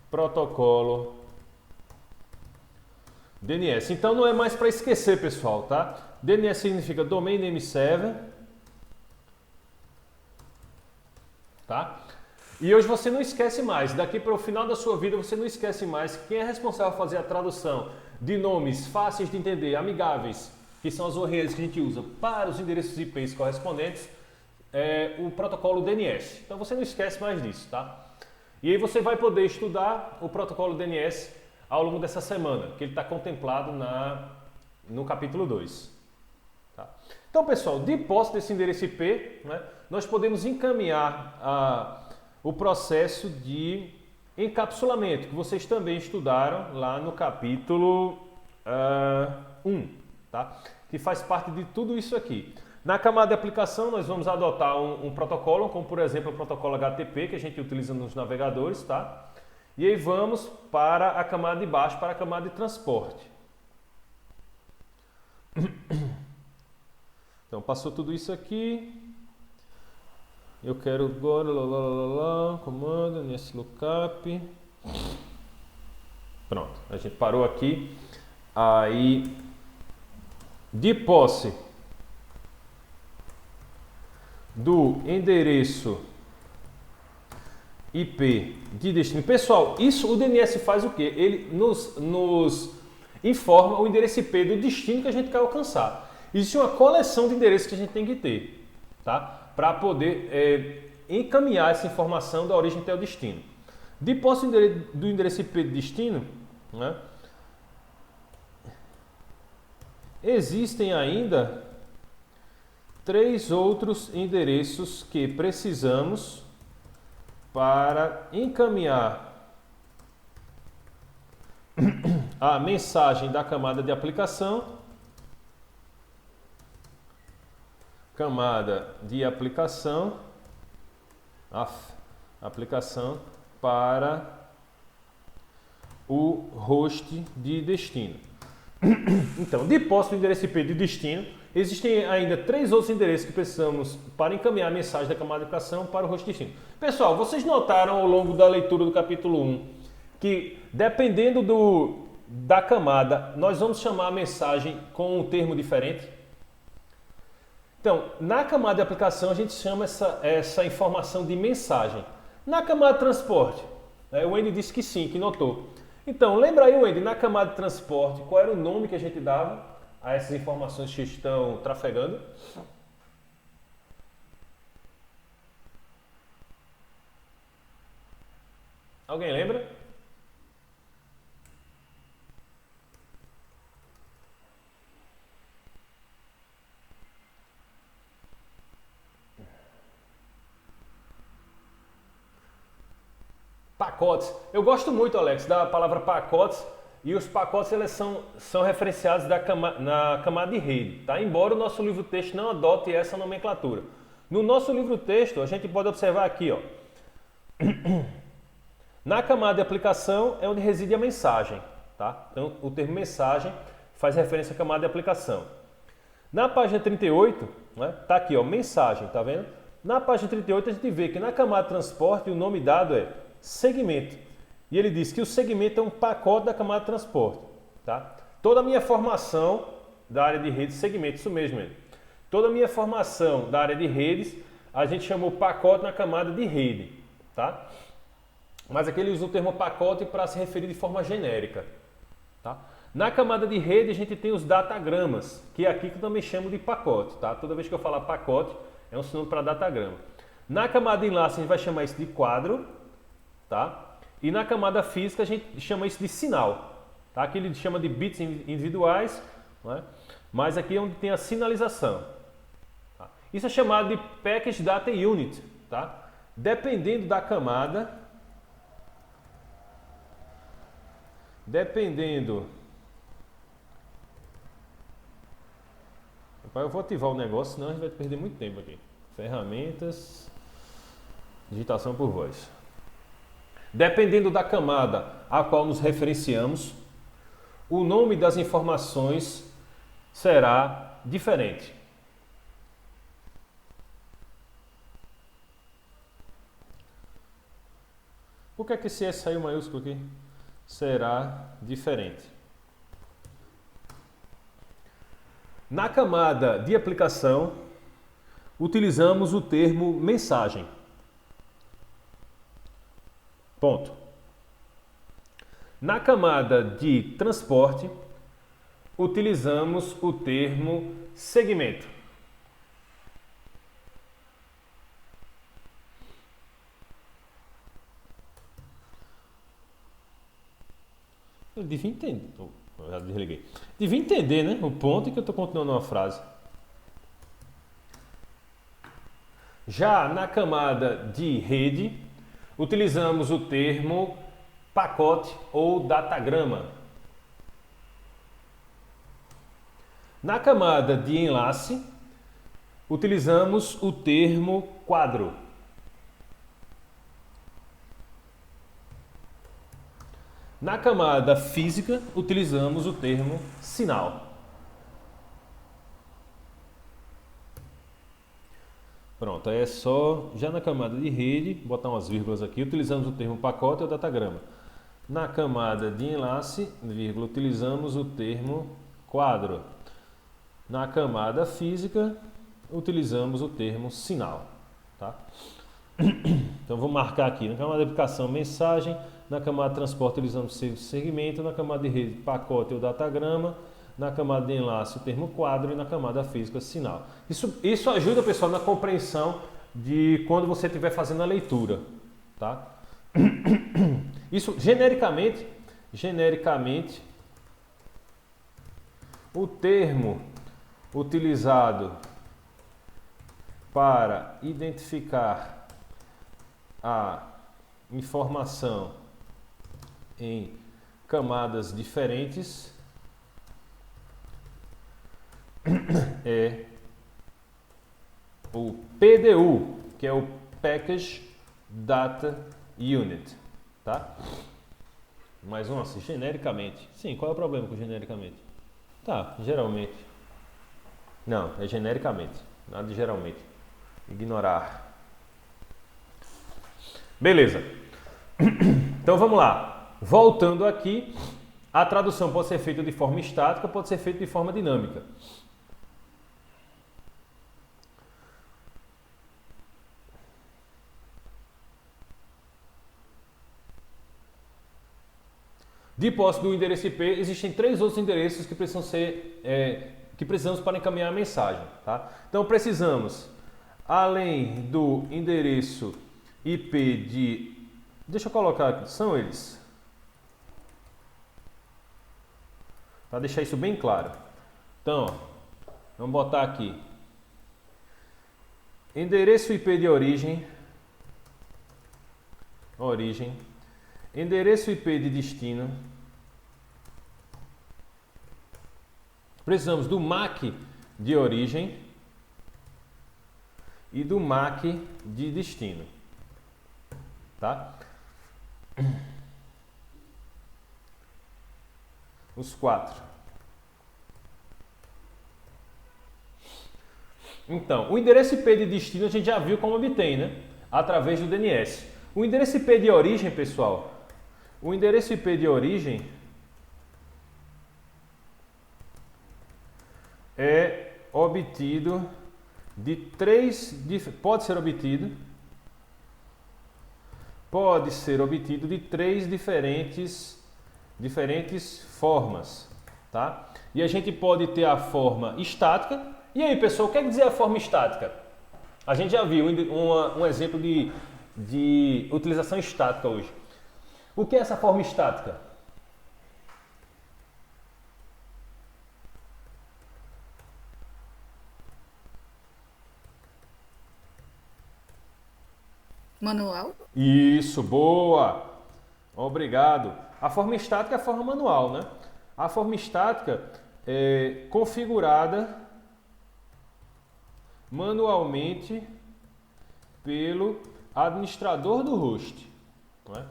protocolo DNS. Então não é mais para esquecer, pessoal, tá? DNS significa Domain Name Server, tá? E hoje você não esquece mais, daqui para o final da sua vida você não esquece mais quem é responsável por fazer a tradução de nomes fáceis de entender, amigáveis, que são as URLs que a gente usa para os endereços IPs correspondentes, é o protocolo DNS. Então você não esquece mais disso, tá? E aí você vai poder estudar o protocolo DNS ao longo dessa semana, que ele está contemplado no capítulo 2. Tá? Então, pessoal, de posse desse endereço IP, né, nós podemos encaminhar o processo de encapsulamento, que vocês também estudaram lá no capítulo 1, tá? Que faz parte de tudo isso aqui. Na camada de aplicação, nós vamos adotar um protocolo, como por exemplo o protocolo HTTP, que a gente utiliza nos navegadores, tá? E aí vamos para a camada de baixo, para a camada de transporte. Então, passou tudo isso aqui. Eu quero agora, comando, nslookup. Pronto, a gente parou aqui. Aí, de posse do endereço IP de destino. Pessoal, isso o DNS faz o quê? Ele nos informa o endereço IP do destino que a gente quer alcançar. Existe uma coleção de endereços que a gente tem que ter, tá? Para poder encaminhar essa informação da origem até o destino. De posse do endereço IP de destino, né, existem ainda 3 outros endereços que precisamos para encaminhar a mensagem da camada de aplicação, aplicação para o host de destino. Então, de posse do endereço IP de destino, existem ainda 3 outros endereços que precisamos para encaminhar a mensagem da camada de aplicação para o host de destino. Pessoal, vocês notaram ao longo da leitura do capítulo 1 que, dependendo da camada, nós vamos chamar a mensagem com um termo diferente? Então, na camada de aplicação, a gente chama essa informação de mensagem. Na camada de transporte, o Wendy disse que sim, que notou. Então, lembra aí, Wendy, na camada de transporte, qual era o nome que a gente dava a essas informações que estão trafegando? Alguém lembra? Pacotes. Eu gosto muito, Alex, da palavra pacotes, e os pacotes eles são referenciados na camada de rede, tá? Embora o nosso livro-texto não adote essa nomenclatura. No nosso livro-texto, a gente pode observar aqui, ó, na camada de aplicação é onde reside a mensagem, tá? Então, o termo mensagem faz referência à camada de aplicação. Na página 38, né, tá aqui, ó, mensagem, tá vendo? Na página 38 a gente vê que na camada de transporte o nome dado é segmento. E ele diz que o segmento é um pacote da camada de transporte. Tá? Toda a minha formação da área de redes, segmento, isso mesmo. Toda a minha formação da área de redes, a gente chamou pacote na camada de rede. Tá? Mas aqui ele usa o termo pacote para se referir de forma genérica. Tá? Na camada de rede a gente tem os datagramas, que é aqui que eu também chamo de pacote. Tá? Toda vez que eu falar pacote, é um sinônimo para datagrama. Na camada de enlace a gente vai chamar isso de quadro. Tá? E na camada física a gente chama isso de sinal. Tá? Aqui ele chama de bits individuais, né? Mas aqui é onde tem a sinalização. Tá? Isso é chamado de Package Data Unit. Tá? Dependendo da camada, eu vou ativar o negócio, senão a gente vai perder muito tempo aqui. Ferramentas, digitação por voz. Dependendo da camada a qual nos referenciamos, o nome das informações será diferente. Por que esse S saiu maiúsculo aqui? Será diferente. Na camada de aplicação, utilizamos o termo mensagem. Ponto. Na camada de transporte, utilizamos o termo segmento. Eu devia entender. Eu já desliguei. Devia entender, né? O ponto que eu estou continuando uma frase. Já na camada de rede, utilizamos o termo pacote ou datagrama. Na camada de enlace, utilizamos o termo quadro. Na camada física, utilizamos o termo sinal. Pronto, é só, já na camada de rede, botar umas vírgulas aqui, utilizamos o termo pacote ou datagrama. Na camada de enlace, vírgula, utilizamos o termo quadro. Na camada física, utilizamos o termo sinal. Tá? Então, vou marcar aqui, na camada de aplicação, mensagem. Na camada de transporte, utilizamos o segmento. Na camada de rede, pacote ou datagrama. Na camada de enlace, o termo quadro. E na camada física, sinal. Isso ajuda, pessoal, na compreensão de quando você estiver fazendo a leitura. Tá? Isso, genericamente, o termo utilizado para identificar a informação em camadas diferentes é o PDU, que é o Package Data Unit, tá? Mais um assim, genericamente. Sim, qual é o problema com genericamente? Tá, geralmente. Não, é genericamente, nada de geralmente. Ignorar. Beleza. Então vamos lá. Voltando aqui, a tradução pode ser feita de forma estática, pode ser feita de forma dinâmica. De posse do endereço IP, existem 3 outros endereços que precisam ser, que precisamos para encaminhar a mensagem. Tá? Então precisamos, além do endereço IP de... Deixa eu colocar aqui, são eles. Para deixar isso bem claro. Então, ó, vamos botar aqui. Endereço IP de origem. Endereço IP de destino. Precisamos do MAC de origem e do MAC de destino. Tá? Os 4. Então, o endereço IP de destino a gente já viu como obtém, né? Através do DNS. O endereço IP de origem, pessoal, o endereço IP de origem é obtido de 3, pode ser obtido de 3 diferentes formas, tá? E a gente pode ter a forma estática. E aí, pessoal, o que quer dizer a forma estática? A gente já viu um exemplo de utilização estática hoje. O que é essa forma estática? Manual? Isso, boa! Obrigado. A forma estática é a forma manual, né? A forma estática é configurada manualmente pelo administrador do host. Não é?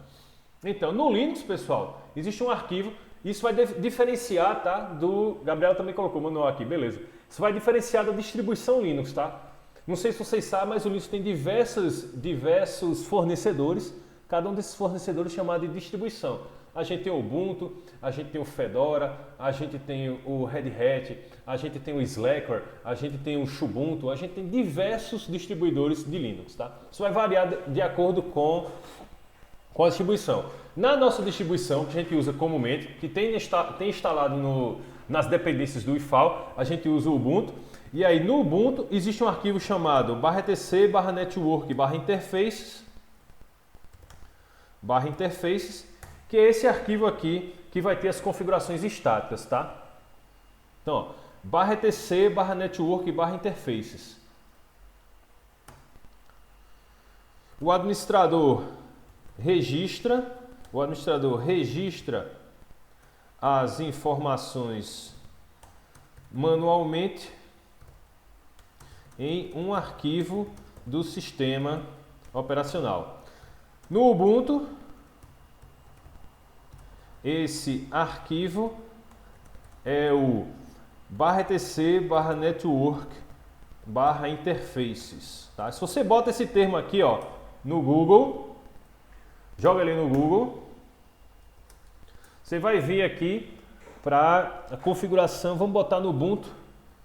Então, no Linux, pessoal, existe um arquivo. Isso vai diferenciar, tá? Do Gabriel também colocou o manual aqui, beleza? Isso vai diferenciar da distribuição Linux, tá? Não sei se vocês sabem, mas o Linux tem diversos fornecedores. Cada um desses fornecedores é chamado de distribuição. A gente tem o Ubuntu, a gente tem o Fedora, a gente tem o Red Hat, a gente tem o Slackware, a gente tem o Xubuntu, a gente tem diversos distribuidores de Linux, tá? Isso vai variar de acordo com a distribuição. Na nossa distribuição, que a gente usa comumente, que tem instalado nas dependências do IFAL, a gente usa o Ubuntu. E aí no Ubuntu existe um arquivo chamado /etc/network/interfaces, que é esse arquivo aqui que vai ter as configurações estáticas, tá? Então, /etc/network/interfaces. O administrador registra as informações manualmente em um arquivo do sistema operacional. No Ubuntu, esse arquivo é o /etc/network/interfaces, tá? Se você bota esse termo aqui, ó, no Google, joga ali no Google, você vai vir aqui para a configuração. Vamos botar no Ubuntu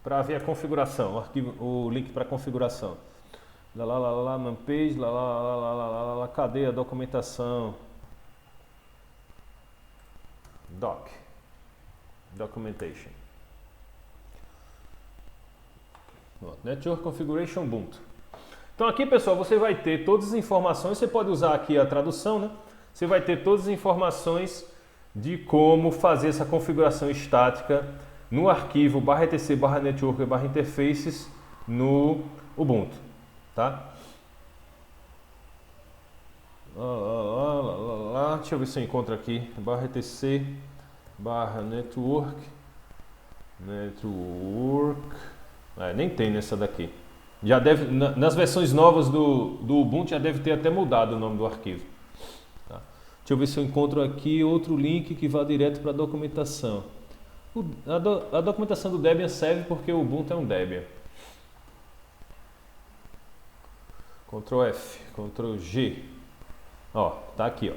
para ver a configuração, o link para configuração. Manpage, cadê a documentação? Documentation. Network Configuration Ubuntu. Então aqui, pessoal, você vai ter todas as informações. Você pode usar aqui a tradução, né? Você vai ter todas as informações de como fazer essa configuração estática no arquivo /etc/network/interfaces no Ubuntu, tá? Deixa eu ver se eu encontro aqui /etc/network. Nem tem nessa daqui. Já deve, nas versões novas do Ubuntu já deve ter até mudado o nome do arquivo. Tá? Deixa eu ver se eu encontro aqui outro link que vá direto para a documentação. A documentação do Debian serve porque o Ubuntu é um Debian. Ctrl F, Ctrl G. Ó, tá aqui, ó.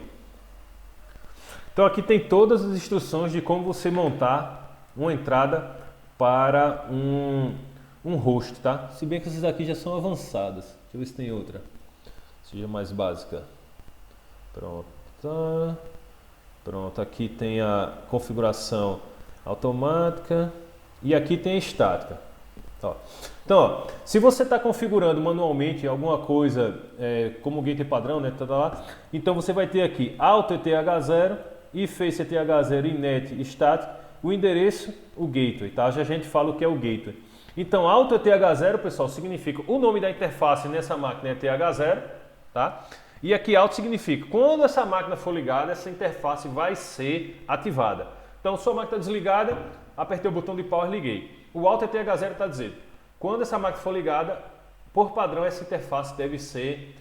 Então aqui tem todas as instruções de como você montar uma entrada para um host, tá? Se bem que essas aqui já são avançadas. Deixa eu ver se tem outra. Seja mais básica. Pronto. Tá. Pronto, aqui tem a configuração automática e aqui tem a estática. Ó. Então, ó, se você está configurando manualmente alguma coisa como gateway padrão, né? Então você vai ter aqui auto ETH0 e face ETH0 e net static, o endereço, o gateway, tá? Já a gente fala o que é o gateway. Então, auto ETH0, pessoal, significa o nome da interface nessa máquina é ETH0, tá? E aqui auto significa quando essa máquina for ligada, essa interface vai ser ativada. Então, sua máquina está desligada, apertei o botão de power, liguei. O auto ETH0 está dizendo, quando essa máquina for ligada, por padrão, essa interface deve ser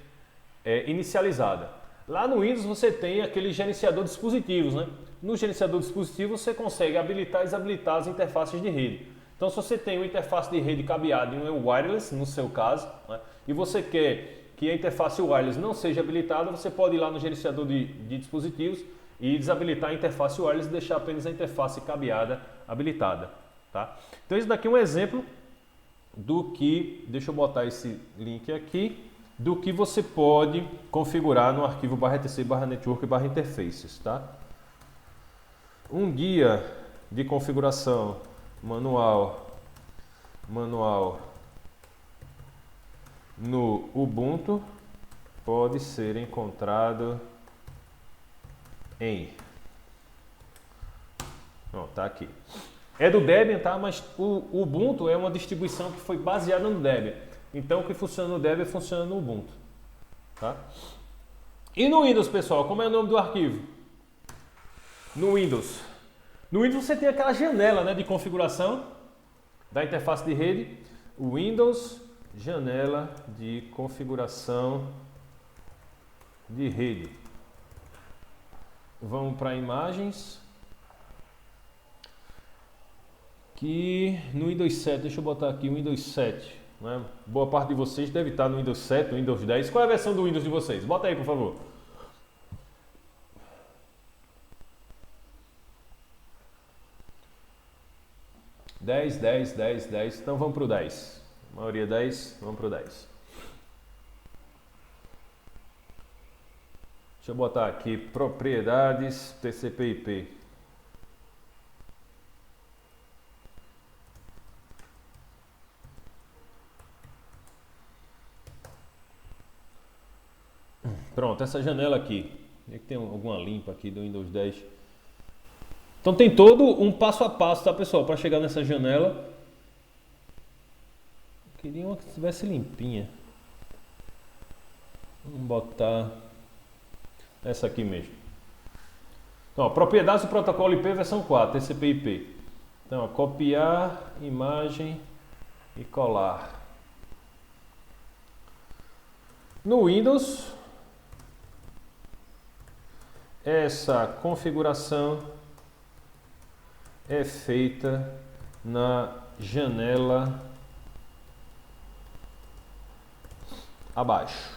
inicializada. Lá no Windows você tem aquele gerenciador de dispositivos, né? No gerenciador de dispositivos você consegue habilitar e desabilitar as interfaces de rede. Então, se você tem uma interface de rede cabeada e um wireless, no seu caso, né, e você quer que a interface wireless não seja habilitada, você pode ir lá no gerenciador de dispositivos e desabilitar a interface wireless e deixar apenas a interface cabeada habilitada. Tá? Então, isso daqui é um exemplo do que, deixa eu botar esse link aqui, do que você pode configurar no arquivo /etc/network/interfaces. Tá? Um guia de configuração manual no Ubuntu pode ser encontrado em... tá aqui. É do Debian, tá? Mas o Ubuntu é uma distribuição que foi baseada no Debian. Então o que funciona no Debian funciona no Ubuntu, tá? E no Windows, pessoal, como é o nome do arquivo? No Windows você tem aquela janela, né, de configuração da interface de rede. Windows, janela de configuração de rede. Vamos para imagens. Que no Windows 7, deixa eu botar aqui o Windows 7. Né? Boa parte de vocês deve estar no Windows 7, no Windows 10. Qual é a versão do Windows de vocês? Bota aí, por favor. 10, 10, 10, 10. Então vamos para o 10. A maioria 10, vamos para o 10. Deixa eu botar aqui propriedades TCP/IP. Pronto, essa janela aqui. Tem alguma limpa aqui do Windows 10. Então tem todo um passo a passo, tá, pessoal, para chegar nessa janela. Eu queria uma que estivesse limpinha. Vamos botar essa aqui mesmo. Então, ó, propriedades do protocolo IP versão 4, TCP/IP. Então, ó, copiar imagem e colar. No Windows, essa configuração é feita na janela abaixo.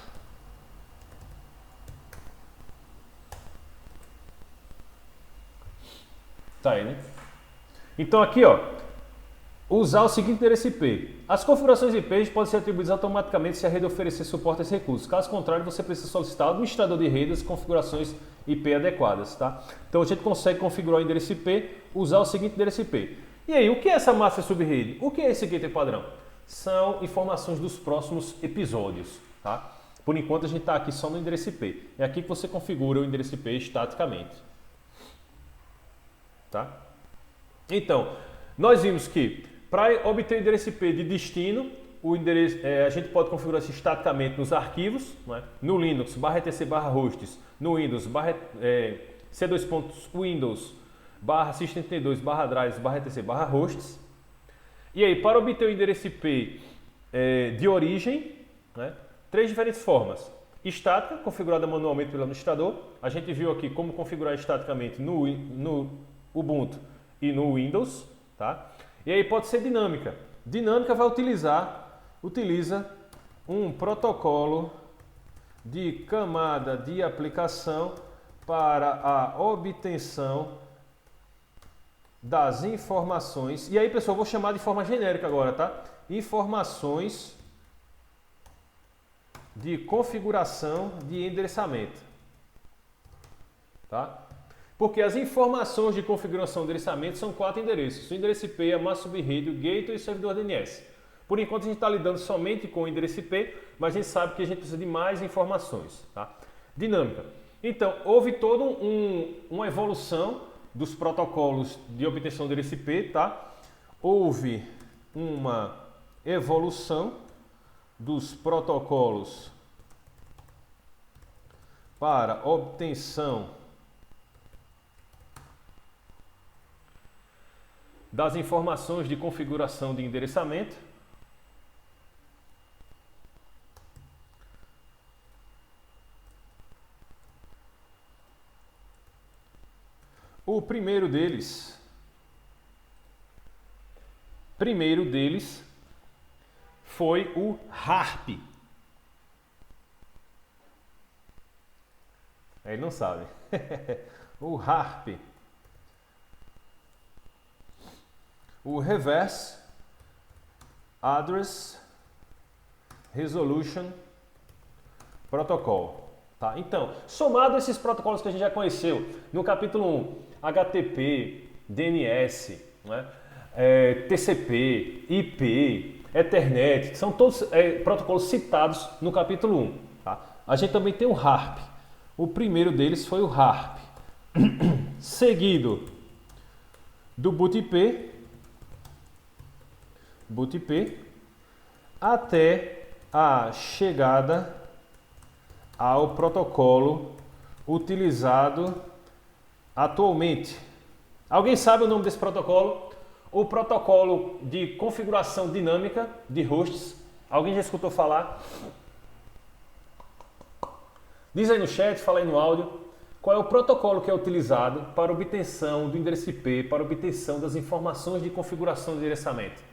Tá aí, né? Então aqui, ó, usar o seguinte endereço IP. As configurações IP podem ser atribuídas automaticamente se a rede oferecer suporte a esse recurso. Caso contrário, você precisa solicitar ao administrador de redes configurações IP adequadas, tá? Então a gente consegue configurar o endereço IP, usar o seguinte endereço IP. E aí, o que é essa master subrede? O que é esse gateway padrão? São informações dos próximos episódios, tá? Por enquanto a gente está aqui só no endereço IP. É aqui que você configura o endereço IP estaticamente, tá? Então, nós vimos que para obter o endereço IP de destino, o endereço, a gente pode configurar isso estaticamente nos arquivos, né? No Linux, /etc/hosts, no Windows, c2.windows, /system32/drives/etc/hosts. E aí, para obter o endereço IP de origem, né? 3 diferentes formas. Estática, configurada manualmente pelo administrador. A gente viu aqui como configurar estaticamente no Ubuntu e no Windows, tá? E aí pode ser dinâmica. Dinâmica utiliza um protocolo de camada de aplicação para a obtenção das informações. E aí, pessoal, eu vou chamar de forma genérica agora, tá? Informações de configuração de endereçamento, tá? Porque as informações de configuração de endereçamento são 4 endereços: o endereço IP, a master subrede, o gateway e o servidor DNS. Por enquanto a gente está lidando somente com o endereço IP, mas a gente sabe que a gente precisa de mais informações, tá? Dinâmica. Então, houve toda uma evolução dos protocolos de obtenção do endereço IP, tá? Houve uma evolução dos protocolos para obtenção das informações de configuração de endereçamento. O primeiro deles foi o HARP. Ele não sabe. O HARP. O Reverse Address Resolution Protocol. Tá? Então, somado a esses protocolos que a gente já conheceu no capítulo 1, HTTP, DNS, né? TCP, IP, Ethernet, são todos protocolos citados no capítulo 1. Tá? A gente também tem o HARP. O primeiro deles foi o HARP, seguido do BootIP, até a chegada ao protocolo utilizado atualmente. Alguém sabe o nome desse protocolo? O protocolo de configuração dinâmica de hosts. Alguém já escutou falar? Diz aí no chat, fala aí no áudio. Qual é o protocolo que é utilizado para obtenção do endereço IP, para obtenção das informações de configuração de endereçamento?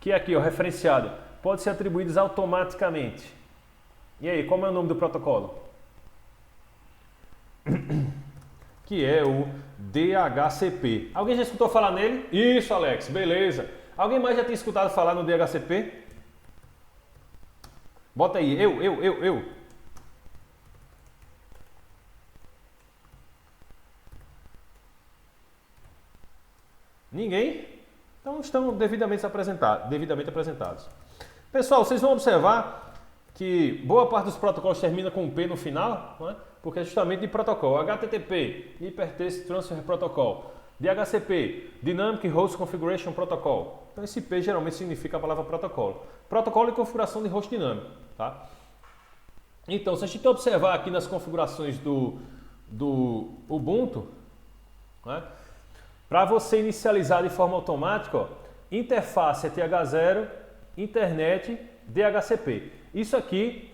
Que é aqui, ó, referenciado, pode ser atribuídos automaticamente. E aí, qual é o nome do protocolo? que é o DHCP. Alguém já escutou falar nele? Isso, Alex, beleza. Alguém mais já tem escutado falar no DHCP? Bota aí, eu. Ninguém? Então estão devidamente apresentados. Pessoal, vocês vão observar que boa parte dos protocolos termina com um P no final, não é? Porque é justamente de protocolo. HTTP, Hypertext Transfer Protocol. DHCP, Dynamic Host Configuration Protocol. Então esse P geralmente significa a palavra protocolo. Protocolo e configuração de host dinâmico. Tá? Então, se a gente observar aqui nas configurações do Ubuntu, né? Para você inicializar de forma automática, ó, interface é TH0, internet, DHCP. Isso aqui,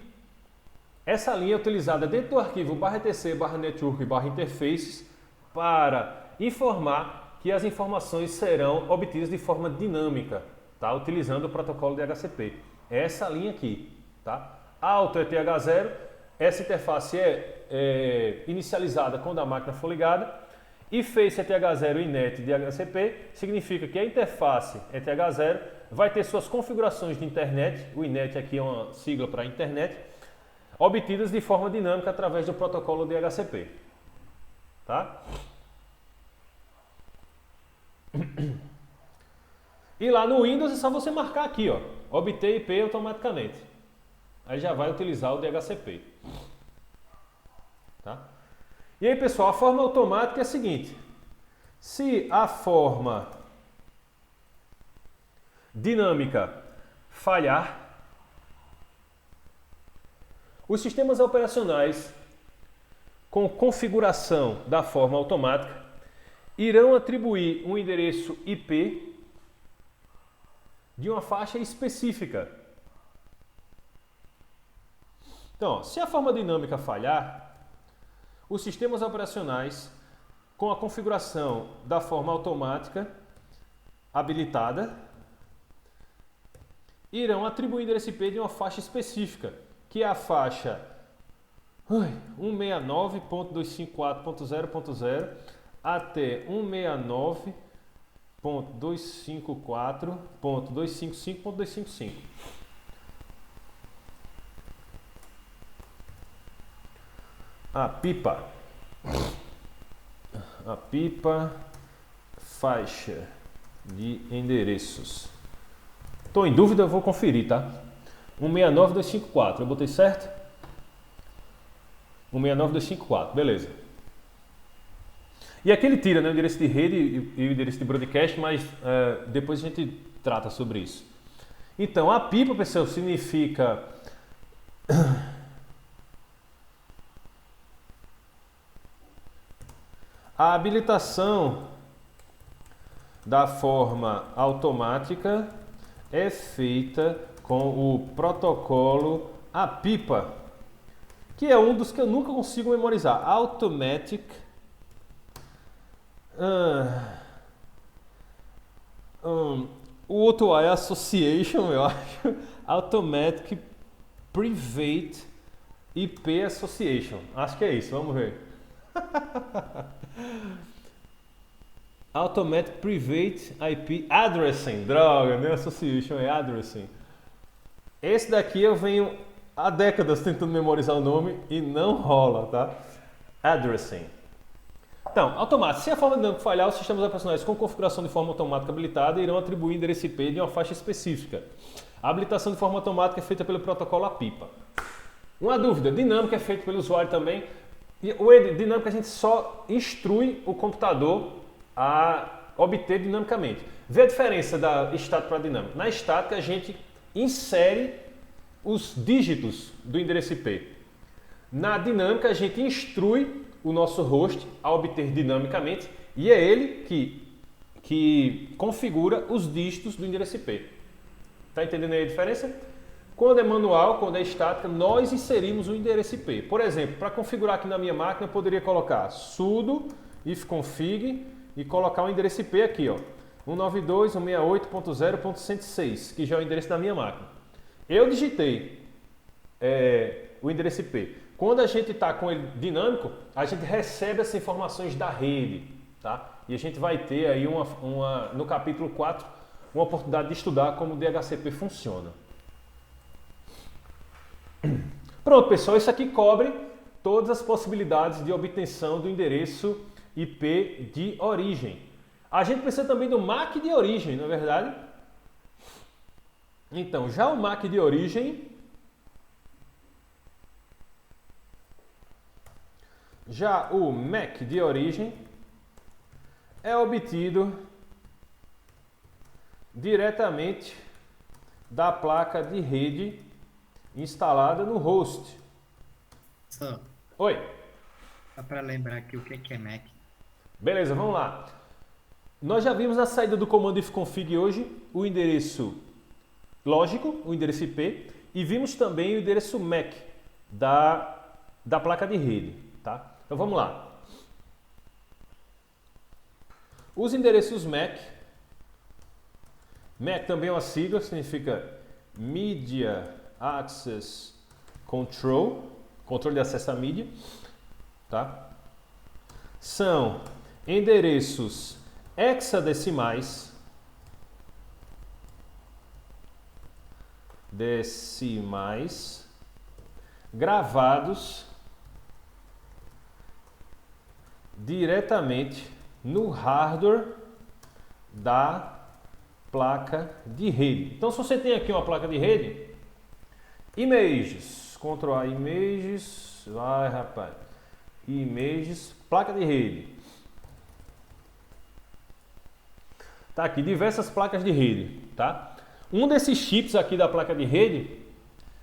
essa linha é utilizada dentro do arquivo /etc, /network, /interfaces para informar que as informações serão obtidas de forma dinâmica, tá? Utilizando o protocolo DHCP. É essa linha aqui. Tá? Auto é TH0, essa interface é inicializada quando a máquina for ligada. E face é TH0 e net DHCP, significa que a interface é TH0, vai ter suas configurações de internet, o INET aqui é uma sigla para internet, obtidas de forma dinâmica através do protocolo DHCP. Tá? E lá no Windows é só você marcar aqui, ó, obter IP automaticamente. Aí já vai utilizar o DHCP. Tá? E aí, pessoal, a forma automática é a seguinte. Se a forma dinâmica falhar, os sistemas operacionais com configuração da forma automática irão atribuir um endereço IP de uma faixa específica. Então, ó, se a forma dinâmica falhar, os sistemas operacionais com a configuração da forma automática habilitada irão atribuir endereço IP de uma faixa específica, que é a faixa 169.254.0.0 até 169.254.255.255. A pipa faixa de endereços. Estou em dúvida, eu vou conferir, tá? 169.254, eu botei certo? 169.254, beleza. E aqui ele tira, né, o endereço de rede e o endereço de broadcast, mas depois a gente trata sobre isso. Então, a pipa, pessoal, significa a habilitação da forma automática é feita com o protocolo APIPA, que é um dos que eu nunca consigo memorizar. Automatic o outro é Association, eu acho. Automatic Private IP Association. Acho que é isso, vamos ver. Automatic Private IP Addressing. Droga, não é Association, é Addressing. Esse daqui eu venho há décadas tentando memorizar o nome e não rola, tá? Addressing. Então, automático. Se a forma dinâmica falhar, os sistemas operacionais com configuração de forma automática habilitada irão atribuir endereço IP de uma faixa específica. A habilitação de forma automática é feita pelo protocolo APIPA. Uma dúvida, dinâmica é feito pelo usuário também. E o dinâmico a gente só instrui o computador a obter dinamicamente. Vê a diferença da estática para a dinâmica. Na estática a gente insere os dígitos do endereço IP. Na dinâmica a gente instrui o nosso host a obter dinamicamente e é ele que configura os dígitos do endereço IP. Tá entendendo aí a diferença? Quando é manual, quando é estática, nós inserimos o endereço IP. Por exemplo, para configurar aqui na minha máquina, eu poderia colocar sudo ifconfig e colocar o endereço IP aqui, ó, 192.168.0.106, que já é o endereço da minha máquina. Eu digitei o endereço IP. quando a gente está com ele dinâmico, a gente recebe essas informações da rede, tá? E a gente vai ter aí no capítulo 4 uma oportunidade de estudar como o DHCP funciona. Pronto, pessoal, isso aqui cobre todas as possibilidades de obtenção do endereço IP de origem. A gente precisa também do MAC de origem, não é verdade? Então, já o MAC de origem, já o MAC de origem é obtido diretamente da placa de rede instalada no host. Só Oi. para lembrar aqui o que é Mac. Beleza, vamos lá. Nós já vimos na saída do comando ifconfig hoje o endereço lógico, o endereço IP, e vimos também o endereço MAC da placa de rede, tá? Então vamos lá. Os endereços MAC também é uma sigla, significa Media Access Control, controle de acesso à mídia, tá? São endereços hexadecimais gravados diretamente no hardware da placa de rede. Então, se você tem aqui uma placa de rede, images, Ctrl A, images, vai rapaz, images, placa de rede. Tá aqui, diversas placas de rede, tá? Um desses chips aqui da placa de rede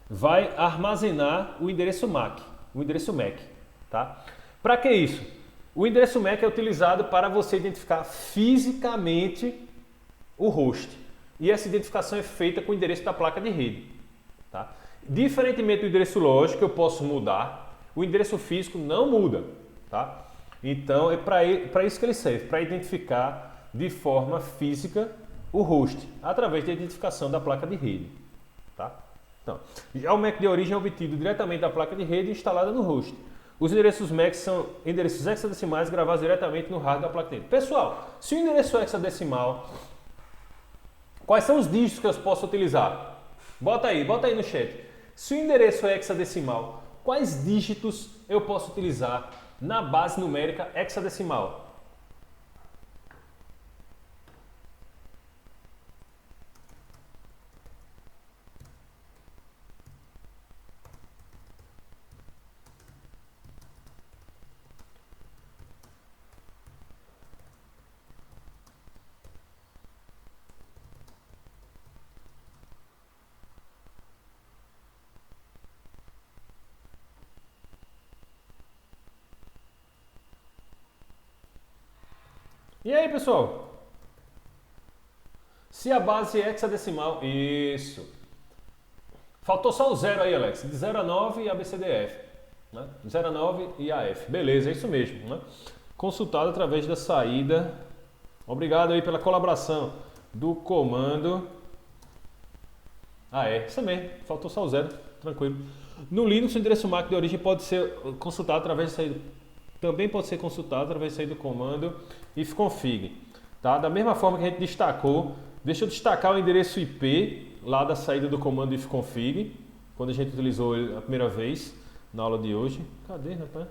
vai armazenar o endereço MAC, tá? Para que isso? O endereço MAC é utilizado para você identificar fisicamente o host. E essa identificação é feita com o endereço da placa de rede, tá? Diferentemente do endereço lógico, eu posso mudar, o endereço físico não muda, tá? Então é para isso que ele serve, para identificar de forma física o host, através da identificação da placa de rede, tá? Então, já o MAC de origem é obtido diretamente da placa de rede instalada no host. Os endereços MAC são endereços hexadecimais gravados diretamente no hardware da placa de rede. Pessoal, se o endereço é hexadecimal, quais são os dígitos que eu posso utilizar? Bota aí no chat. Se o endereço é hexadecimal, quais dígitos eu posso utilizar na base numérica hexadecimal? E aí, pessoal? Se a base é hexadecimal, isso. Faltou só o 0 aí, Alex. De 0 a 9 e ABCDF. Né? 0 a 9 e AF. Beleza, é isso mesmo. Né? Consultado através da saída. Obrigado aí pela colaboração do comando. Isso mesmo. Faltou só o 0. Tranquilo. No Linux, o endereço MAC de origem pode ser consultado através da saída. Também pode ser consultado através da saída do comando ifconfig. Tá? Da mesma forma que a gente destacou, deixa eu destacar o endereço IP lá da saída do comando ifconfig, quando a gente utilizou ele a primeira vez na aula de hoje. Cadê, rapaz?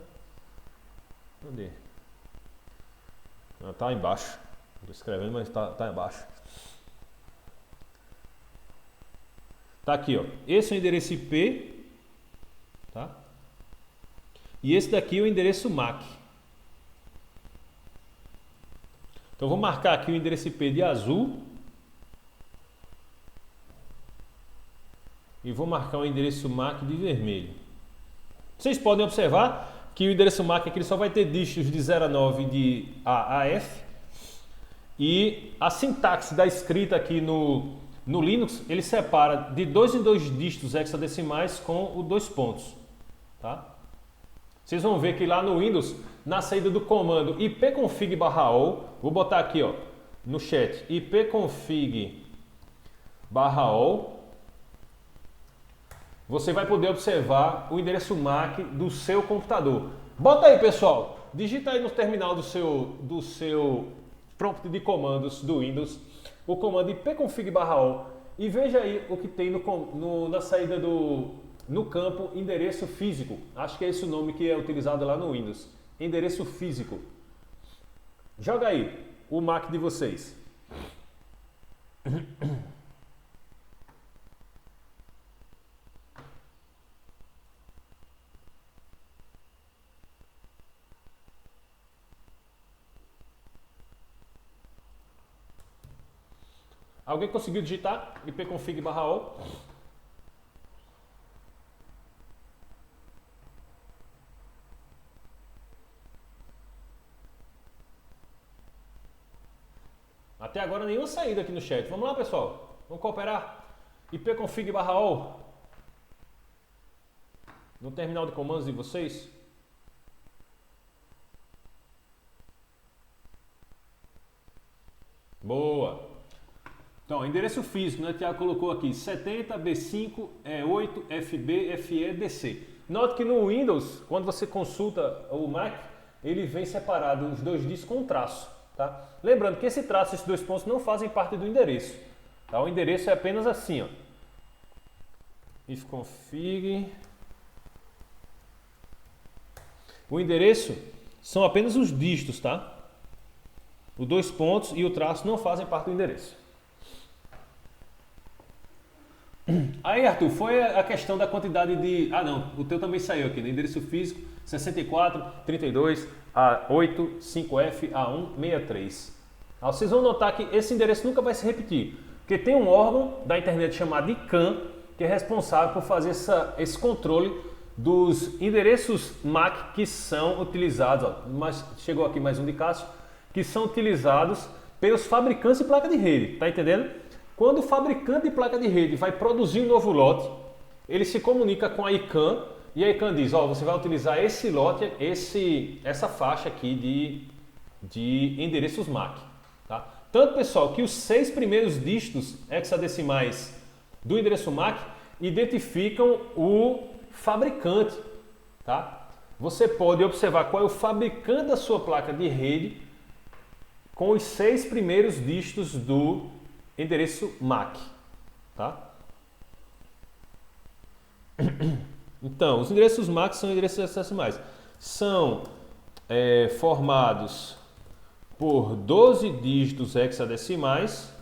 Cadê? Tá embaixo. Estou escrevendo, mas tá embaixo. Tá aqui, ó. Esse é o endereço IP, tá? E esse daqui é o endereço MAC. Então vou marcar aqui o endereço IP de azul. E vou marcar o endereço MAC de vermelho. Vocês podem observar que o endereço MAC aqui só vai ter dígitos de 0 a 9 de A a F. E a sintaxe da escrita aqui no Linux, ele separa de 2 em 2 dígitos hexadecimais com o 2 pontos. Tá? Vocês vão ver que lá no Windows, na saída do comando ipconfig/all, vou botar aqui ó, no chat, ipconfig/all, você vai poder observar o endereço MAC do seu computador. Bota aí, pessoal, digita aí no terminal do seu prompt de comandos do Windows o comando ipconfig/o e veja aí o que tem na saída no campo endereço físico. Acho que é esse o nome que é utilizado lá no Windows. Endereço físico. Joga aí o MAC de vocês. Alguém conseguiu digitar ipconfig/o? Até agora nenhuma saída aqui no chat. Vamos lá, pessoal. Vamos cooperar. ipconfig/o no terminal de comandos de vocês. Boa. Então, endereço físico, né? O Thiago colocou aqui 70 B5 E8 FB FE DC. Note que no Windows, quando você consulta o Mac, ele vem separado os dois discos com um traço, tá? Lembrando que esse traço, esses dois pontos não fazem parte do endereço, tá? O endereço é apenas assim, ó. Ifconfig. O endereço são apenas os dígitos, tá? Os dois pontos e o traço não fazem parte do endereço. Aí, Arthur, foi a questão da quantidade de... Ah, não, o teu também saiu aqui, né? Endereço físico 64, 32, A8, 5F, A1, 63. Vocês vão notar que esse endereço nunca vai se repetir, porque tem um órgão da internet chamado ICANN, que é responsável por fazer esse controle dos endereços MAC que são utilizados, ó, mas chegou aqui mais um de Cássio, que são utilizados pelos fabricantes de placa de rede, tá entendendo? Quando o fabricante de placa de rede vai produzir um novo lote, ele se comunica com a ICANN e a ICANN diz, ó, você vai utilizar esse lote, essa faixa aqui de endereços MAC. Tá? Tanto, pessoal, que os 6 primeiros dígitos hexadecimais do endereço MAC identificam o fabricante. Tá? Você pode observar qual é o fabricante da sua placa de rede com os 6 primeiros dígitos do endereço MAC, tá? Então, os endereços MAC são endereços hexadecimais. São formados por 12 dígitos hexadecimais,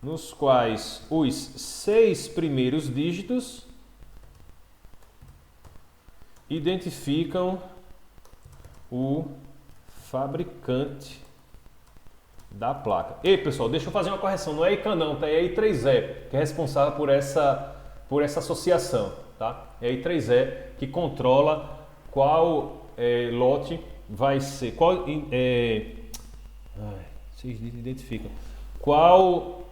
nos quais os 6 primeiros dígitos identificam o fabricante da placa. Ei, pessoal, deixa eu fazer uma correção. Não é ICANN não, tá? É a I3E, que é responsável por essa associação, tá? É a I3E que controla qual lote vai ser, vocês identificam qual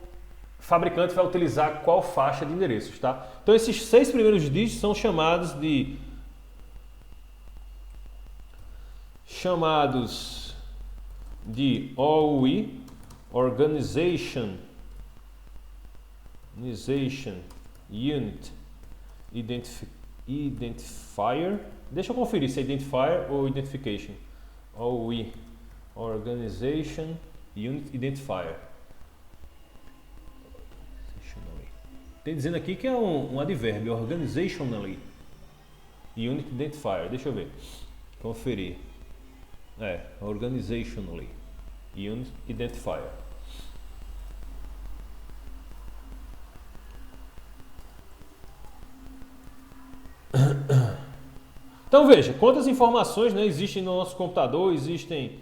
fabricante vai utilizar qual faixa de endereços, tá? Então esses 6 primeiros dígitos são chamados de OUI, Organization Unit Identifier. Deixa eu conferir se é Identifier ou Identification. OUI, Organization Unit Identifier. Tem dizendo aqui que é um advérbio, Organizationally Unit Identifier. Deixa eu ver. Conferir. Organizationally Unit Identifier. Então veja, quantas informações, né, existem no nosso computador, existem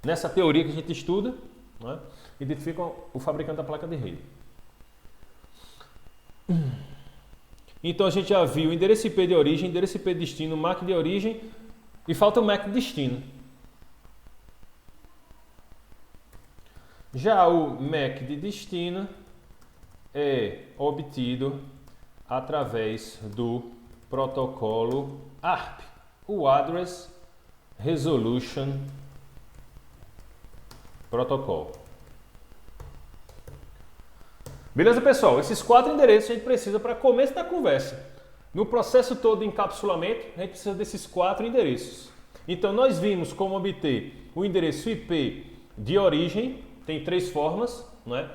nessa teoria que a gente estuda, né, identificam o fabricante da placa de rede. Então a gente já viu endereço IP de origem, endereço IP de destino, MAC de origem e falta o MAC de destino. Já o MAC de destino é obtido através do protocolo ARP, o Address Resolution protocolo. Beleza, pessoal? Esses 4 endereços a gente precisa para começo da conversa. No processo todo de encapsulamento, a gente precisa desses 4 endereços. Então, nós vimos como obter o endereço IP de origem, tem 3 formas, né?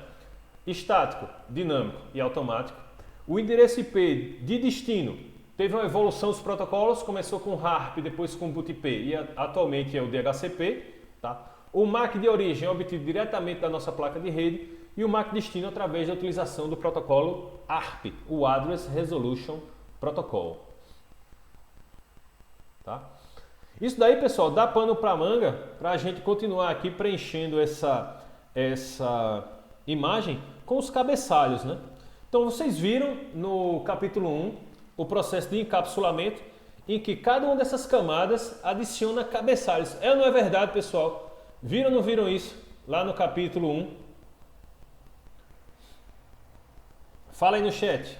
Estático, dinâmico e automático. O endereço IP de destino teve uma evolução dos protocolos, começou com HARP, depois com BootIP e atualmente é o DHCP. Tá? O MAC de origem é obtido diretamente da nossa placa de rede e o MAC destino através da utilização do protocolo ARP, o Address Resolution Protocol. Tá? Isso daí, pessoal, dá pano para manga para a gente continuar aqui preenchendo essa imagem com os cabeçalhos, né? Então vocês viram no capítulo 1 o processo de encapsulamento em que cada uma dessas camadas adiciona cabeçalhos. É ou não é verdade, pessoal? Viram ou não viram isso lá no capítulo 1? Fala aí no chat.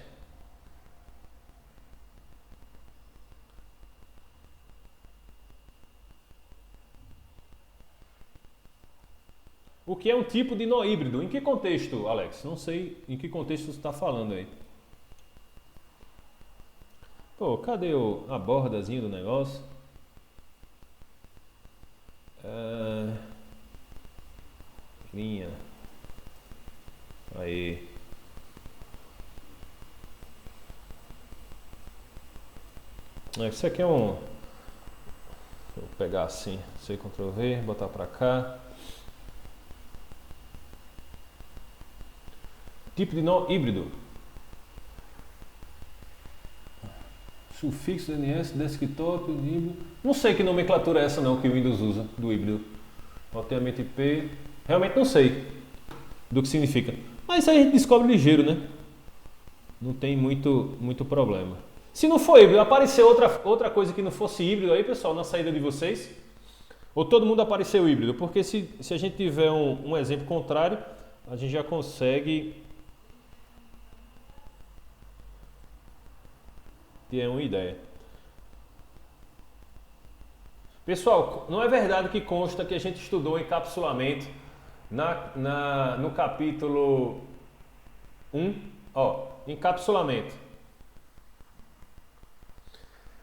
O que é um tipo de nó híbrido? Em que contexto, Alex? Não sei em que contexto você está falando aí. Pô, cadê a bordazinha do negócio? Linha. Aí. Isso aqui é um... Vou pegar assim, C, Ctrl V, botar para cá. Tipo de nó híbrido. Sufixo DNS, desktop, híbrido. Não sei que nomenclatura é essa não que o Windows usa do híbrido. Roteamento IP. Realmente não sei do que significa. Mas isso aí a gente descobre ligeiro, né? Não tem muito problema. Se não for híbrido, apareceu outra coisa que não fosse híbrido aí, pessoal, na saída de vocês? Ou todo mundo apareceu híbrido? Porque se a gente tiver um exemplo contrário, a gente já consegue ter uma ideia. Pessoal, não é verdade que consta que a gente estudou encapsulamento no capítulo 1, ó, encapsulamento.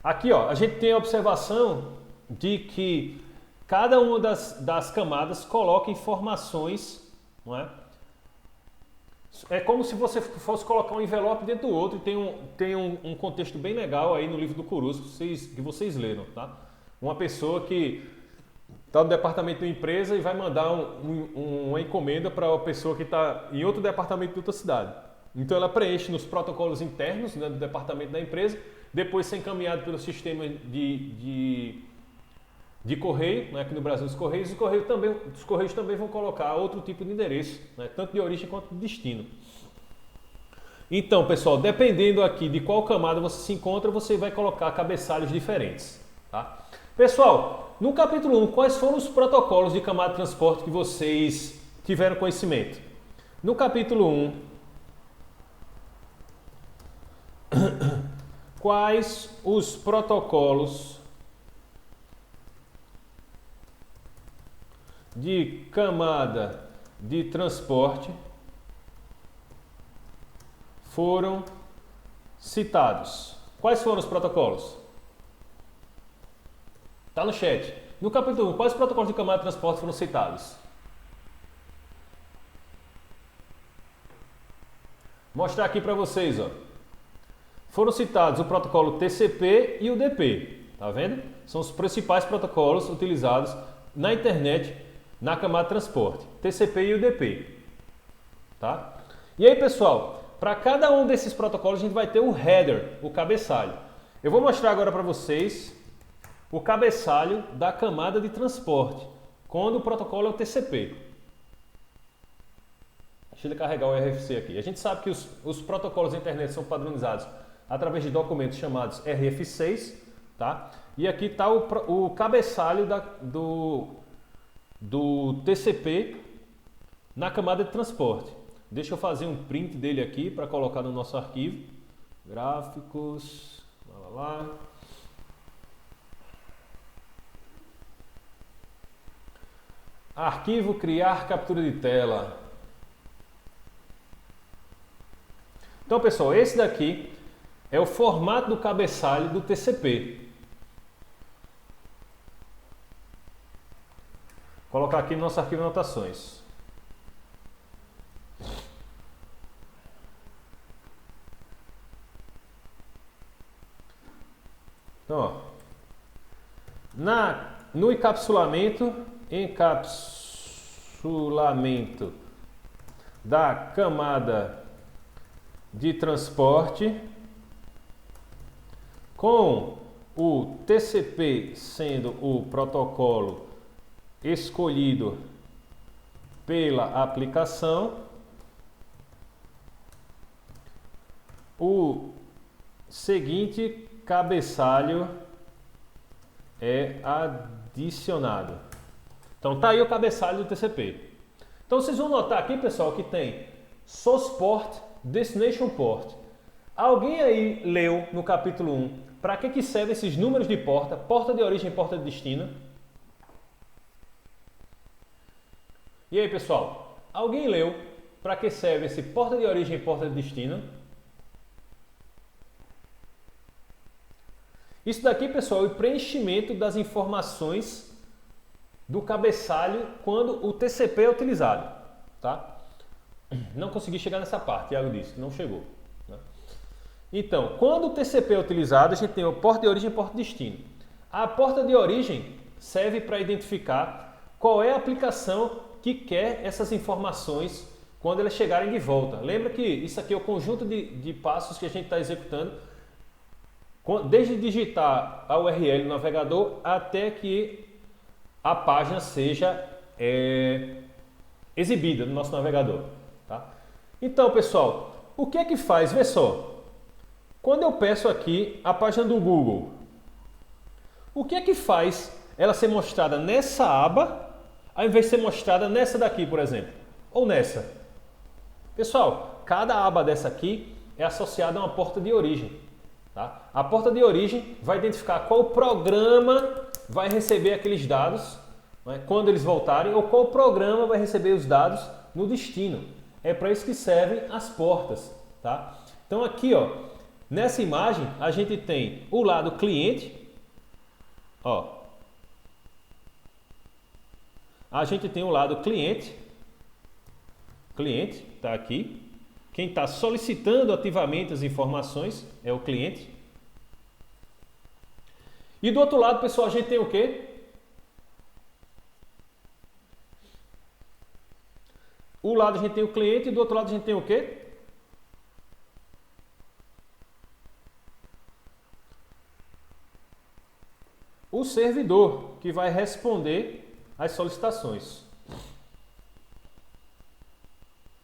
Aqui, ó, a gente tem a observação de que cada uma das camadas coloca informações, não é? É como se você fosse colocar um envelope dentro do outro e tem um contexto bem legal aí no livro do Curus que vocês leram, tá? Uma pessoa que está no departamento de uma empresa e vai mandar uma encomenda para uma pessoa que está em outro departamento de outra cidade. Então ela preenche nos protocolos internos, né, do departamento da empresa, depois ser encaminhado pelo sistema de correio, né, aqui no Brasil os Correios também vão colocar outro tipo de endereço, né, tanto de origem quanto de destino. Então, pessoal, dependendo aqui de qual camada você se encontra, você vai colocar cabeçalhos diferentes. Tá? Pessoal, no capítulo 1, quais foram os protocolos de camada de transporte que vocês tiveram conhecimento? No capítulo 1, quais os protocolos de camada de transporte foram citados? Quais foram os protocolos? Está no chat. No capítulo 1, quais protocolos de camada de transporte foram citados? Vou mostrar aqui para vocês, ó. Foram citados o protocolo TCP e o DP. Tá vendo? São os principais protocolos utilizados na internet na camada de transporte. TCP e o DP. Tá? E aí, pessoal, para cada um desses protocolos a gente vai ter o header, o cabeçalho. Eu vou mostrar agora para vocês o cabeçalho da camada de transporte, quando o protocolo é o TCP. Deixa eu carregar o RFC aqui. A gente sabe que os protocolos da internet são padronizados através de documentos chamados RF6, tá? E aqui está o cabeçalho do TCP na camada de transporte. Deixa eu fazer um print dele aqui para colocar no nosso arquivo. Gráficos, lá. Arquivo, criar, captura de tela. Então, pessoal, esse daqui é o formato do cabeçalho do TCP. Vou colocar aqui no nosso arquivo de anotações. Então, ó, no encapsulamento da camada de transporte, com o TCP sendo o protocolo escolhido pela aplicação, o seguinte cabeçalho é adicionado. Então tá aí o cabeçalho do TCP. Então vocês vão notar aqui, pessoal, que tem Source Port, Destination Port. Alguém aí leu no capítulo 1 para que servem esses números de porta, porta de origem e porta de destino? E aí, pessoal, alguém leu para que serve esse porta de origem e porta de destino? Isso daqui, pessoal, é o preenchimento das informações do cabeçalho quando o TCP é utilizado, tá? Não consegui chegar nessa parte, Thiago disse que não chegou, né? Então, quando o TCP é utilizado, a gente tem o porta de origem e porta de destino. A porta de origem serve para identificar qual é a aplicação que quer essas informações quando elas chegarem de volta. Lembra que isso aqui é o conjunto de passos que a gente está executando, desde digitar a URL no navegador até que a página seja exibida no nosso navegador, tá? Então, pessoal, o que é que faz? Vê só, quando eu peço aqui a página do Google, o que é que faz ela ser mostrada nessa aba ao invés de ser mostrada nessa daqui, por exemplo, ou nessa? Pessoal, cada aba dessa aqui é associada a uma porta de origem, tá? A porta de origem vai identificar qual programa vai receber aqueles dados, né, quando eles voltarem, ou qual programa vai receber os dados no destino. É para isso que servem as portas, tá? Então aqui, ó, nessa imagem a gente tem o lado cliente, ó. A gente tem o lado cliente está aqui. Quem está solicitando ativamente as informações é o cliente. E do outro lado, pessoal, a gente tem o quê? O lado a gente tem o cliente e do outro lado a gente tem o quê? O servidor, que vai responder as solicitações.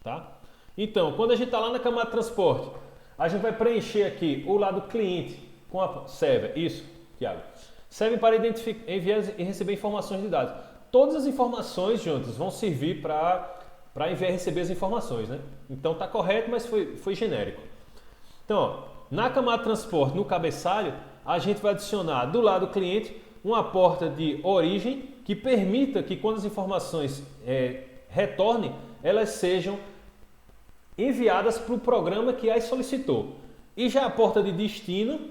Tá? Então, quando a gente está lá na camada de transporte, a gente vai preencher aqui o lado cliente com a server. Isso, Thiago. Serve para identificar, enviar e receber informações de dados. Todas as informações juntas vão servir para enviar e receber as informações, né? Então tá correto, mas foi genérico. Então, ó, na camada de transporte, no cabeçalho, a gente vai adicionar do lado cliente uma porta de origem que permita que quando as informações retornem, elas sejam enviadas para o programa que as solicitou. E já a porta de destino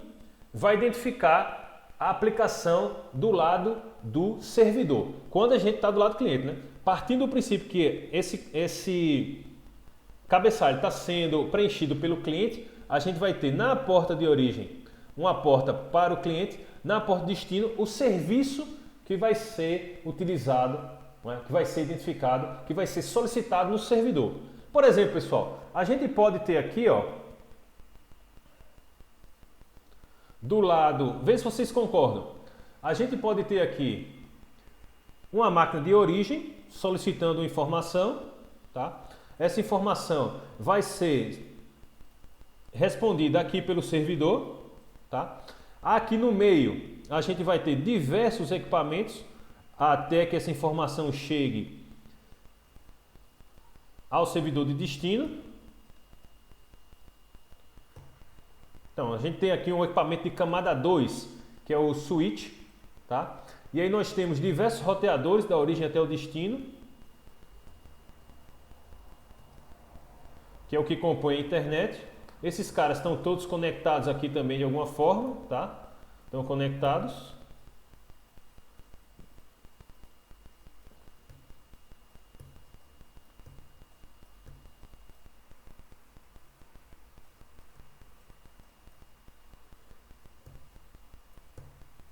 vai identificar a aplicação do lado do servidor, quando a gente está do lado do cliente, né? Partindo do princípio que esse cabeçalho está sendo preenchido pelo cliente, a gente vai ter na porta de origem uma porta para o cliente, na porta de destino o serviço que vai ser utilizado, né? Que vai ser identificado, que vai ser solicitado no servidor. Por exemplo, pessoal, a gente pode ter aqui, ó, do lado, vê se vocês concordam, a gente pode ter aqui uma máquina de origem solicitando informação, tá? Essa informação vai ser respondida aqui pelo servidor, tá? Aqui no meio a gente vai ter diversos equipamentos até que essa informação chegue ao servidor de destino. Então, a gente tem aqui um equipamento de camada 2, que é o switch, tá? E aí nós temos diversos roteadores da origem até o destino, que é o que compõe a internet. Esses caras estão todos conectados aqui também de alguma forma, tá? Estão conectados.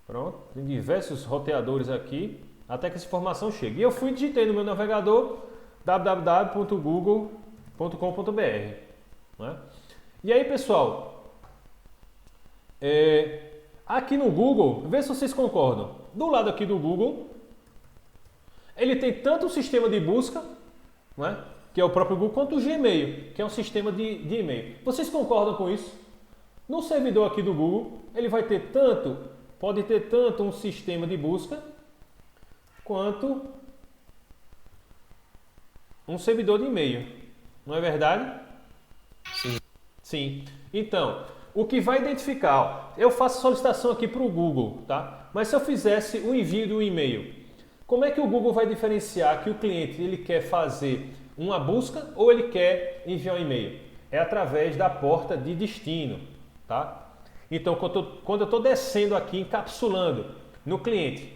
Pronto, tem diversos roteadores aqui, até que essa informação chegue. E eu fui e digitei no meu navegador www.google.com.br, né? E aí, pessoal, aqui no Google, vê se vocês concordam. Do lado aqui do Google, ele tem tanto o sistema de busca, né, que é o próprio Google, quanto o Gmail, que é um sistema de e-mail. Vocês concordam com isso? No servidor aqui do Google, ele vai ter pode ter tanto um sistema de busca, quanto um servidor de e-mail. Não é verdade? Sim. Sim. Então, o que vai identificar, eu faço solicitação aqui para o Google, tá? Mas se eu fizesse o envio do e-mail, como é que o Google vai diferenciar que o cliente ele quer fazer uma busca ou ele quer enviar um e-mail? É através da porta de destino, tá? Então, quando eu estou descendo aqui, encapsulando no cliente,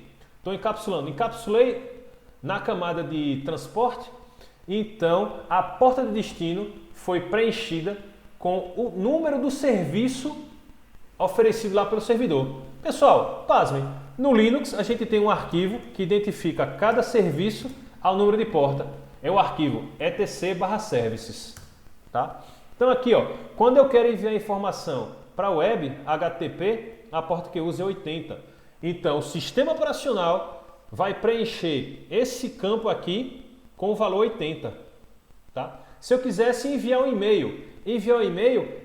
encapsulei na camada de transporte, então a porta de destino foi preenchida com o número do serviço oferecido lá pelo servidor. Pessoal, pasmem, no Linux a gente tem um arquivo que identifica cada serviço ao número de porta. É o arquivo etc/services, tá? Então aqui, ó, quando eu quero enviar informação para a web, HTTP, a porta que eu uso é 80. Então, o sistema operacional vai preencher esse campo aqui com o valor 80. Tá? Se eu quisesse enviar um e-mail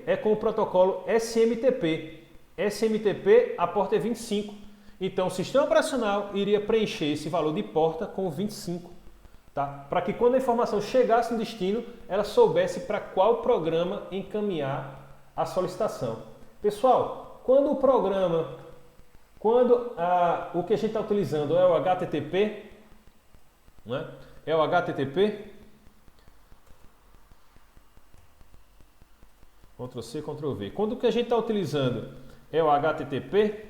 é com o protocolo SMTP. SMTP, a porta é 25. Então, o sistema operacional iria preencher esse valor de porta com o 25. Tá? Para que quando a informação chegasse no destino, ela soubesse para qual programa encaminhar a solicitação. Pessoal, quando o que a gente está utilizando é o HTTP, né? É o HTTP, Ctrl C, Ctrl V. Quando o que a gente está utilizando é o HTTP,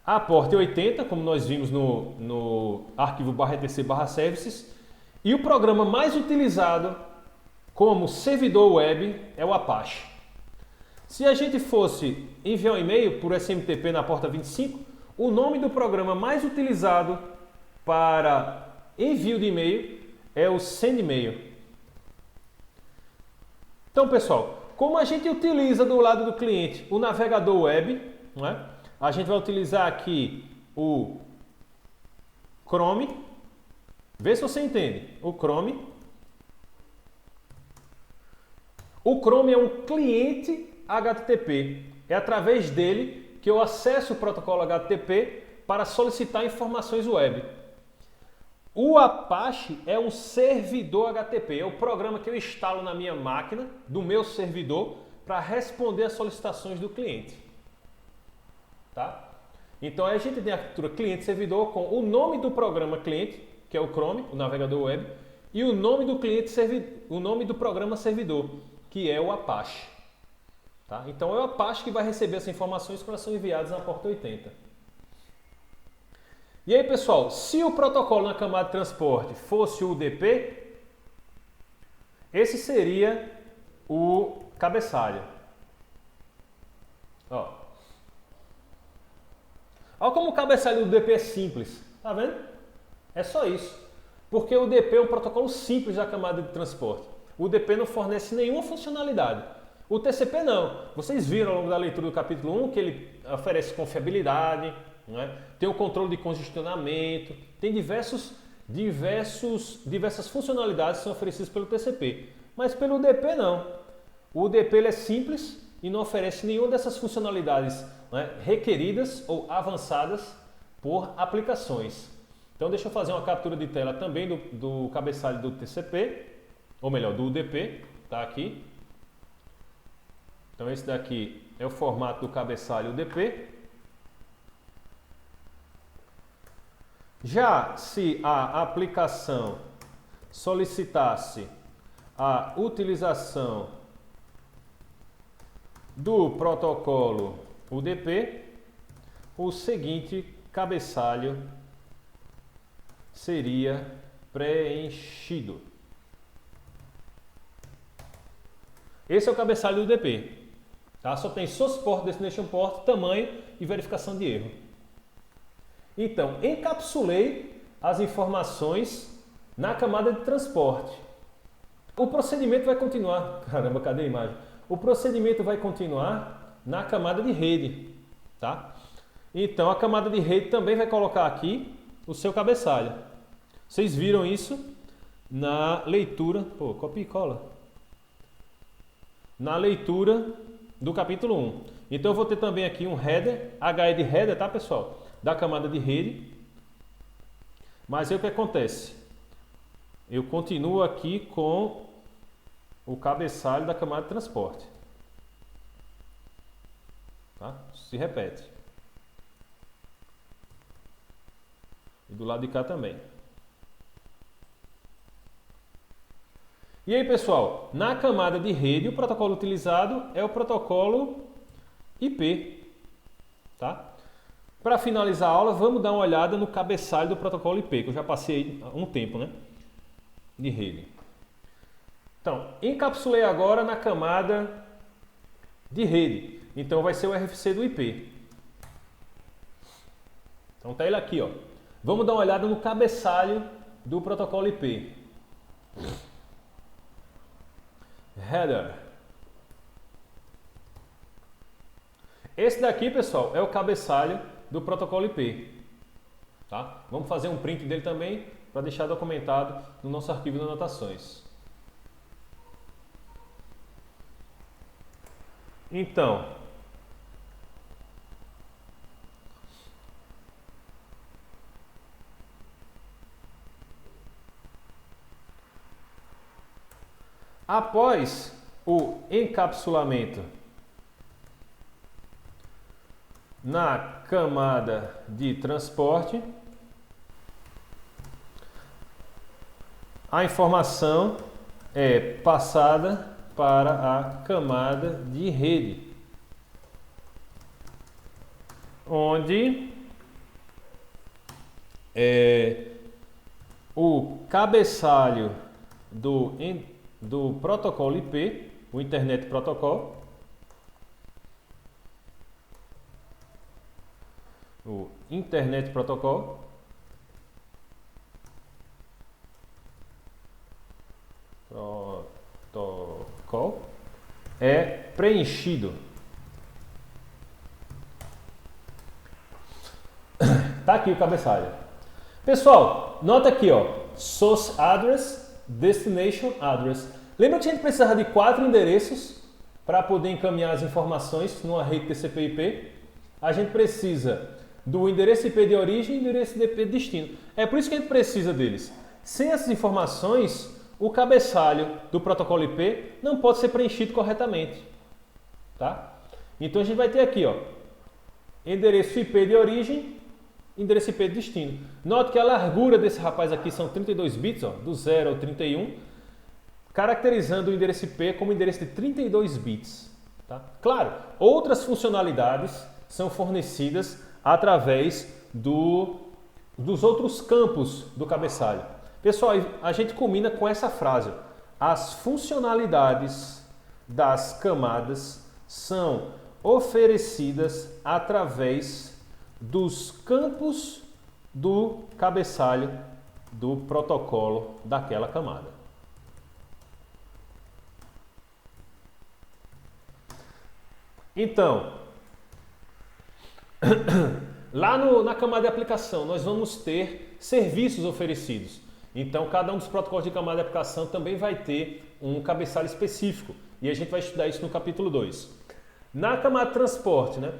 a porta é 80, como nós vimos no arquivo /etc/services, e o programa mais utilizado como servidor web é o Apache. Se a gente fosse enviar um e-mail por SMTP na porta 25, o nome do programa mais utilizado para envio de e-mail é o SendMail. Então, pessoal, como a gente utiliza do lado do cliente o navegador web, não é? A gente vai utilizar aqui o Chrome. Vê se você entende. O Chrome. O Chrome é um cliente HTTP. É através dele que eu acesso o protocolo HTTP para solicitar informações web. O Apache é um servidor HTTP. É o programa que eu instalo na minha máquina, do meu servidor, para responder às solicitações do cliente. Tá? Então a gente tem a arquitetura cliente-servidor com o nome do programa cliente, que é o Chrome, o navegador web, e o nome do o nome do programa servidor, que é o Apache. Tá? Então é o Apache que vai receber essas informações quando elas são enviadas na porta 80. E aí, pessoal, se o protocolo na camada de transporte fosse o UDP, esse seria o cabeçalho. Ó. Olha como o cabeçalho do UDP é simples. Tá vendo? É só isso. Porque o UDP é um protocolo simples da camada de transporte. O UDP não fornece nenhuma funcionalidade. O TCP não. Vocês viram ao longo da leitura do capítulo 1 que ele oferece confiabilidade, não é? Tem o controle de congestionamento, tem diversas funcionalidades que são oferecidas pelo TCP. Mas pelo UDP não. O UDP ele é simples e não oferece nenhuma dessas funcionalidades, não é, requeridas ou avançadas por aplicações. Então deixa eu fazer uma captura de tela também do cabeçalho do TCP, ou melhor, do UDP, tá aqui. Então esse daqui é o formato do cabeçalho UDP. Já se a aplicação solicitasse a utilização do protocolo UDP, o seguinte cabeçalho seria preenchido. Esse é o cabeçalho do UDP. Tá? Só tem source port, destination port, tamanho e verificação de erro. Então, encapsulei as informações na camada de transporte. O procedimento vai continuar. Caramba, cadê a imagem? O procedimento vai continuar na camada de rede. Tá? Então, a camada de rede também vai colocar aqui o seu cabeçalho. Vocês viram isso na leitura. Pô, copia e cola. Na leitura do capítulo 1. Então eu vou ter também aqui um header, HE de header, tá pessoal? Da camada de rede. Mas aí o que acontece? Eu continuo aqui com o cabeçalho da camada de transporte. Tá? Se repete. E do lado de cá também. E aí, pessoal, na camada de rede, o protocolo utilizado é o protocolo IP. Tá? Para finalizar a aula, vamos dar uma olhada no cabeçalho do protocolo IP, que eu já passei há um tempo, né? De rede. Então, encapsulei agora na camada de rede. Então, vai ser o RFC do IP. Então, tá ele aqui, ó. Vamos dar uma olhada no cabeçalho do protocolo IP. Header. Esse daqui, pessoal, é o cabeçalho do protocolo IP. Tá? Vamos fazer um print dele também para deixar documentado no nosso arquivo de anotações. Então, após o encapsulamento na camada de transporte, a informação é passada para a camada de rede, onde o cabeçalho do protocolo IP, o Internet Protocol, é preenchido. Tá aqui o cabeçalho. Pessoal, nota aqui, ó, source address, destination address. Lembra que a gente precisava de 4 endereços para poder encaminhar as informações numa rede TCP/IP? A gente precisa do endereço IP de origem e do endereço IP de destino. É por isso que a gente precisa deles. Sem essas informações, o cabeçalho do protocolo IP não pode ser preenchido corretamente. Tá? Então a gente vai ter aqui, ó, endereço IP de origem, endereço IP de destino. Note que a largura desse rapaz aqui são 32 bits, ó, do 0 ao 31, caracterizando o endereço IP como endereço de 32 bits. Tá? Claro, outras funcionalidades são fornecidas através dos outros campos do cabeçalho. Pessoal, a gente combina com essa frase. As funcionalidades das camadas são oferecidas através dos campos do cabeçalho do protocolo daquela camada. Então, lá na camada de aplicação, nós vamos ter serviços oferecidos. Então, cada um dos protocolos de camada de aplicação também vai ter um cabeçalho específico. E a gente vai estudar isso no capítulo 2. Na camada de transporte, né,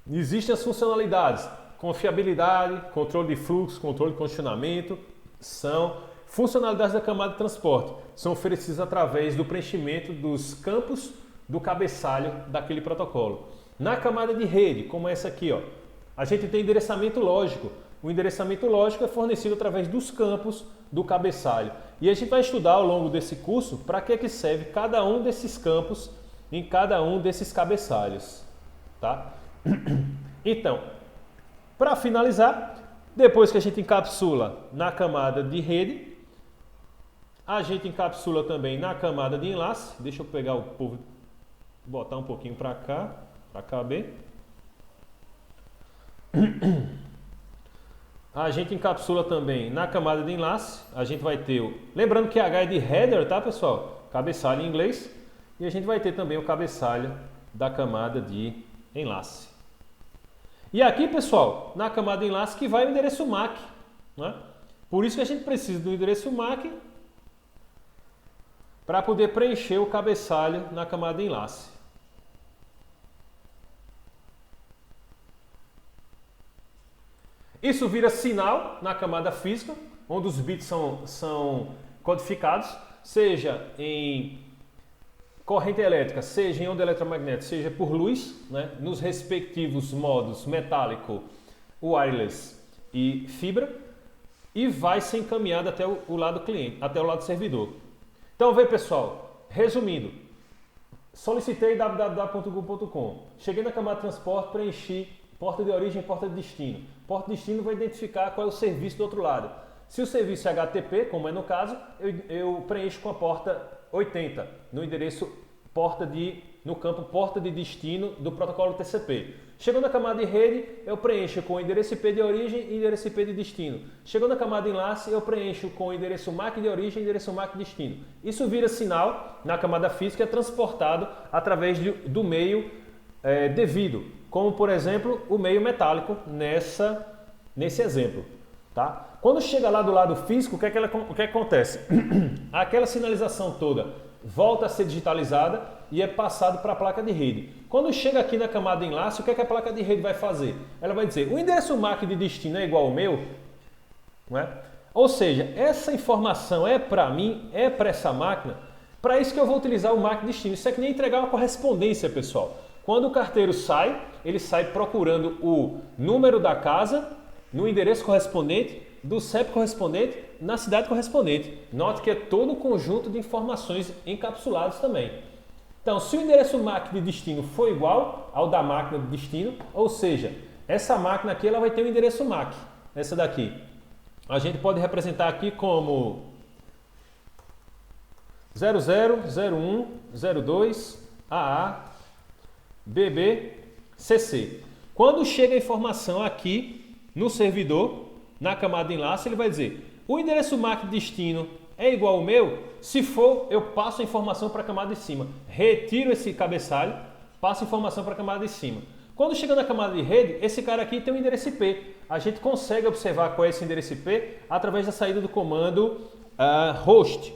existem as funcionalidades. Confiabilidade, controle de fluxo, controle de congestionamento. São funcionalidades da camada de transporte. São oferecidas através do preenchimento dos campos do cabeçalho daquele protocolo. Na camada de rede, como essa aqui, ó, a gente tem endereçamento lógico. O endereçamento lógico é fornecido através dos campos do cabeçalho. E a gente vai estudar ao longo desse curso para que serve cada um desses campos em cada um desses cabeçalhos. Tá? Então, para finalizar, depois que a gente encapsula na camada de rede, a gente encapsula também na camada de enlace. Deixa eu pegar o povo, botar um pouquinho para cá, para caber. A gente encapsula também na camada de enlace. A gente vai ter o... Lembrando que H é de header, tá, pessoal? Cabeçalho em inglês. E a gente vai ter também o cabeçalho da camada de enlace. E aqui, pessoal, na camada de enlace que vai o endereço MAC, né? Por isso que a gente precisa do endereço MAC para poder preencher o cabeçalho na camada de enlace. Isso vira sinal na camada física, onde os bits são codificados, seja em corrente elétrica, seja em onda eletromagnética, seja por luz, né, nos respectivos modos metálico, wireless e fibra, e vai ser encaminhado até o lado cliente, até o lado servidor. Então, vê, pessoal, resumindo, solicitei www.google.com, cheguei na camada de transporte, preenchi porta de origem e porta de destino. Porta de destino vai identificar qual é o serviço do outro lado. Se o serviço é HTTP, como é no caso, eu preencho com a porta 80, no endereço no campo porta de destino do protocolo TCP. Chegou na camada de rede, eu preencho com o endereço IP de origem e endereço IP de destino. Chegou na camada de enlace, eu preencho com o endereço MAC de origem e endereço MAC de destino. Isso vira sinal na camada física e é transportado através do meio devido, como por exemplo o meio metálico nesse exemplo. Tá? Quando chega lá do lado físico, o que acontece? Aquela sinalização toda volta a ser digitalizada e é passado para a placa de rede. Quando chega aqui na camada de enlace, o que a placa de rede vai fazer? Ela vai dizer, o endereço MAC de destino é igual ao meu? Não é? Ou seja, essa informação é para mim, é para essa máquina, para isso que eu vou utilizar o MAC de destino. Isso é que nem entregar uma correspondência, pessoal. Quando o carteiro sai, ele sai procurando o número da casa, no endereço correspondente, do CEP correspondente, na cidade correspondente. Note que é todo um conjunto de informações encapsulados também. Então, se o endereço MAC de destino for igual ao da máquina de destino, ou seja, essa máquina aqui ela vai ter um endereço MAC, essa daqui. A gente pode representar aqui como 000102 AA BB CC. Quando chega a informação aqui no servidor, na camada de enlace, ele vai dizer, o endereço MAC de destino é igual ao meu? Se for, eu passo a informação para a camada de cima. Retiro esse cabeçalho, passo a informação para a camada de cima. Quando chega na camada de rede, esse cara aqui tem um endereço IP. A gente consegue observar qual é esse endereço IP através da saída do comando host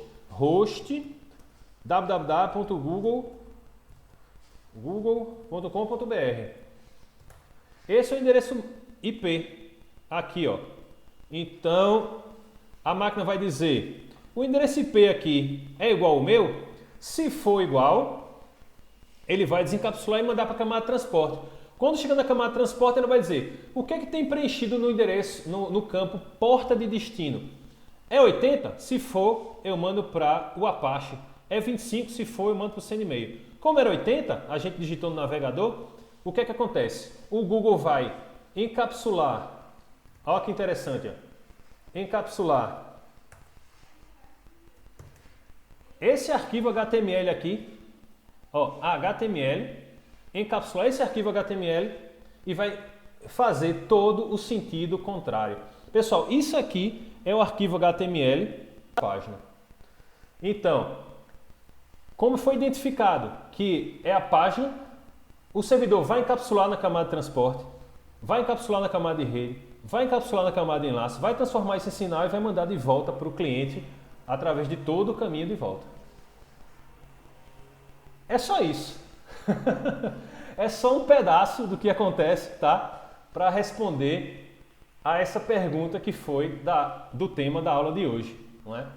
www.google.com.br. Esse é o endereço IP aqui, ó. Então, a máquina vai dizer, o endereço IP aqui é igual ao meu? Se for igual, ele vai desencapsular e mandar para a camada de transporte. Quando chega na camada de transporte, ele vai dizer, o que é que tem preenchido no endereço, no campo porta de destino? É 80? Se for, eu mando para o Apache. É 25? Se for, eu mando para o SendMail. Como era 80, a gente digitou no navegador, o que é que acontece? O Google vai encapsular. Olha que interessante, ó. Encapsular esse arquivo HTML aqui, ó, HTML, encapsular esse arquivo HTML e vai fazer todo o sentido contrário. Pessoal, isso aqui é o arquivo HTML da página. Então, como foi identificado que é a página, o servidor vai encapsular na camada de transporte, vai encapsular na camada de rede, vai encapsular na camada de enlace, vai transformar esse sinal e vai mandar de volta para o cliente através de todo o caminho de volta. É só isso. É só um pedaço do que acontece, tá? Para responder a essa pergunta que foi do tema da aula de hoje, não é?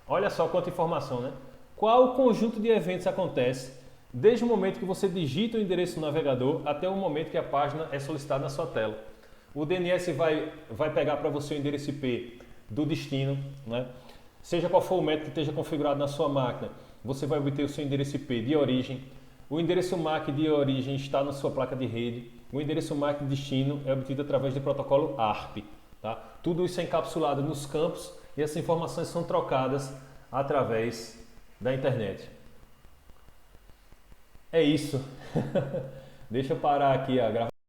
Olha só quanta informação, né? Qual o conjunto de eventos acontece desde o momento que você digita o endereço do navegador até o momento que a página é solicitada na sua tela. O DNS vai pegar para você o endereço IP do destino, né? Seja qual for o método que esteja configurado na sua máquina, você vai obter o seu endereço IP de origem. O endereço MAC de origem está na sua placa de rede. O endereço MAC de destino é obtido através do protocolo ARP. Tá? Tudo isso é encapsulado nos campos e essas informações são trocadas através da internet. É isso. Deixa eu parar aqui a gravação.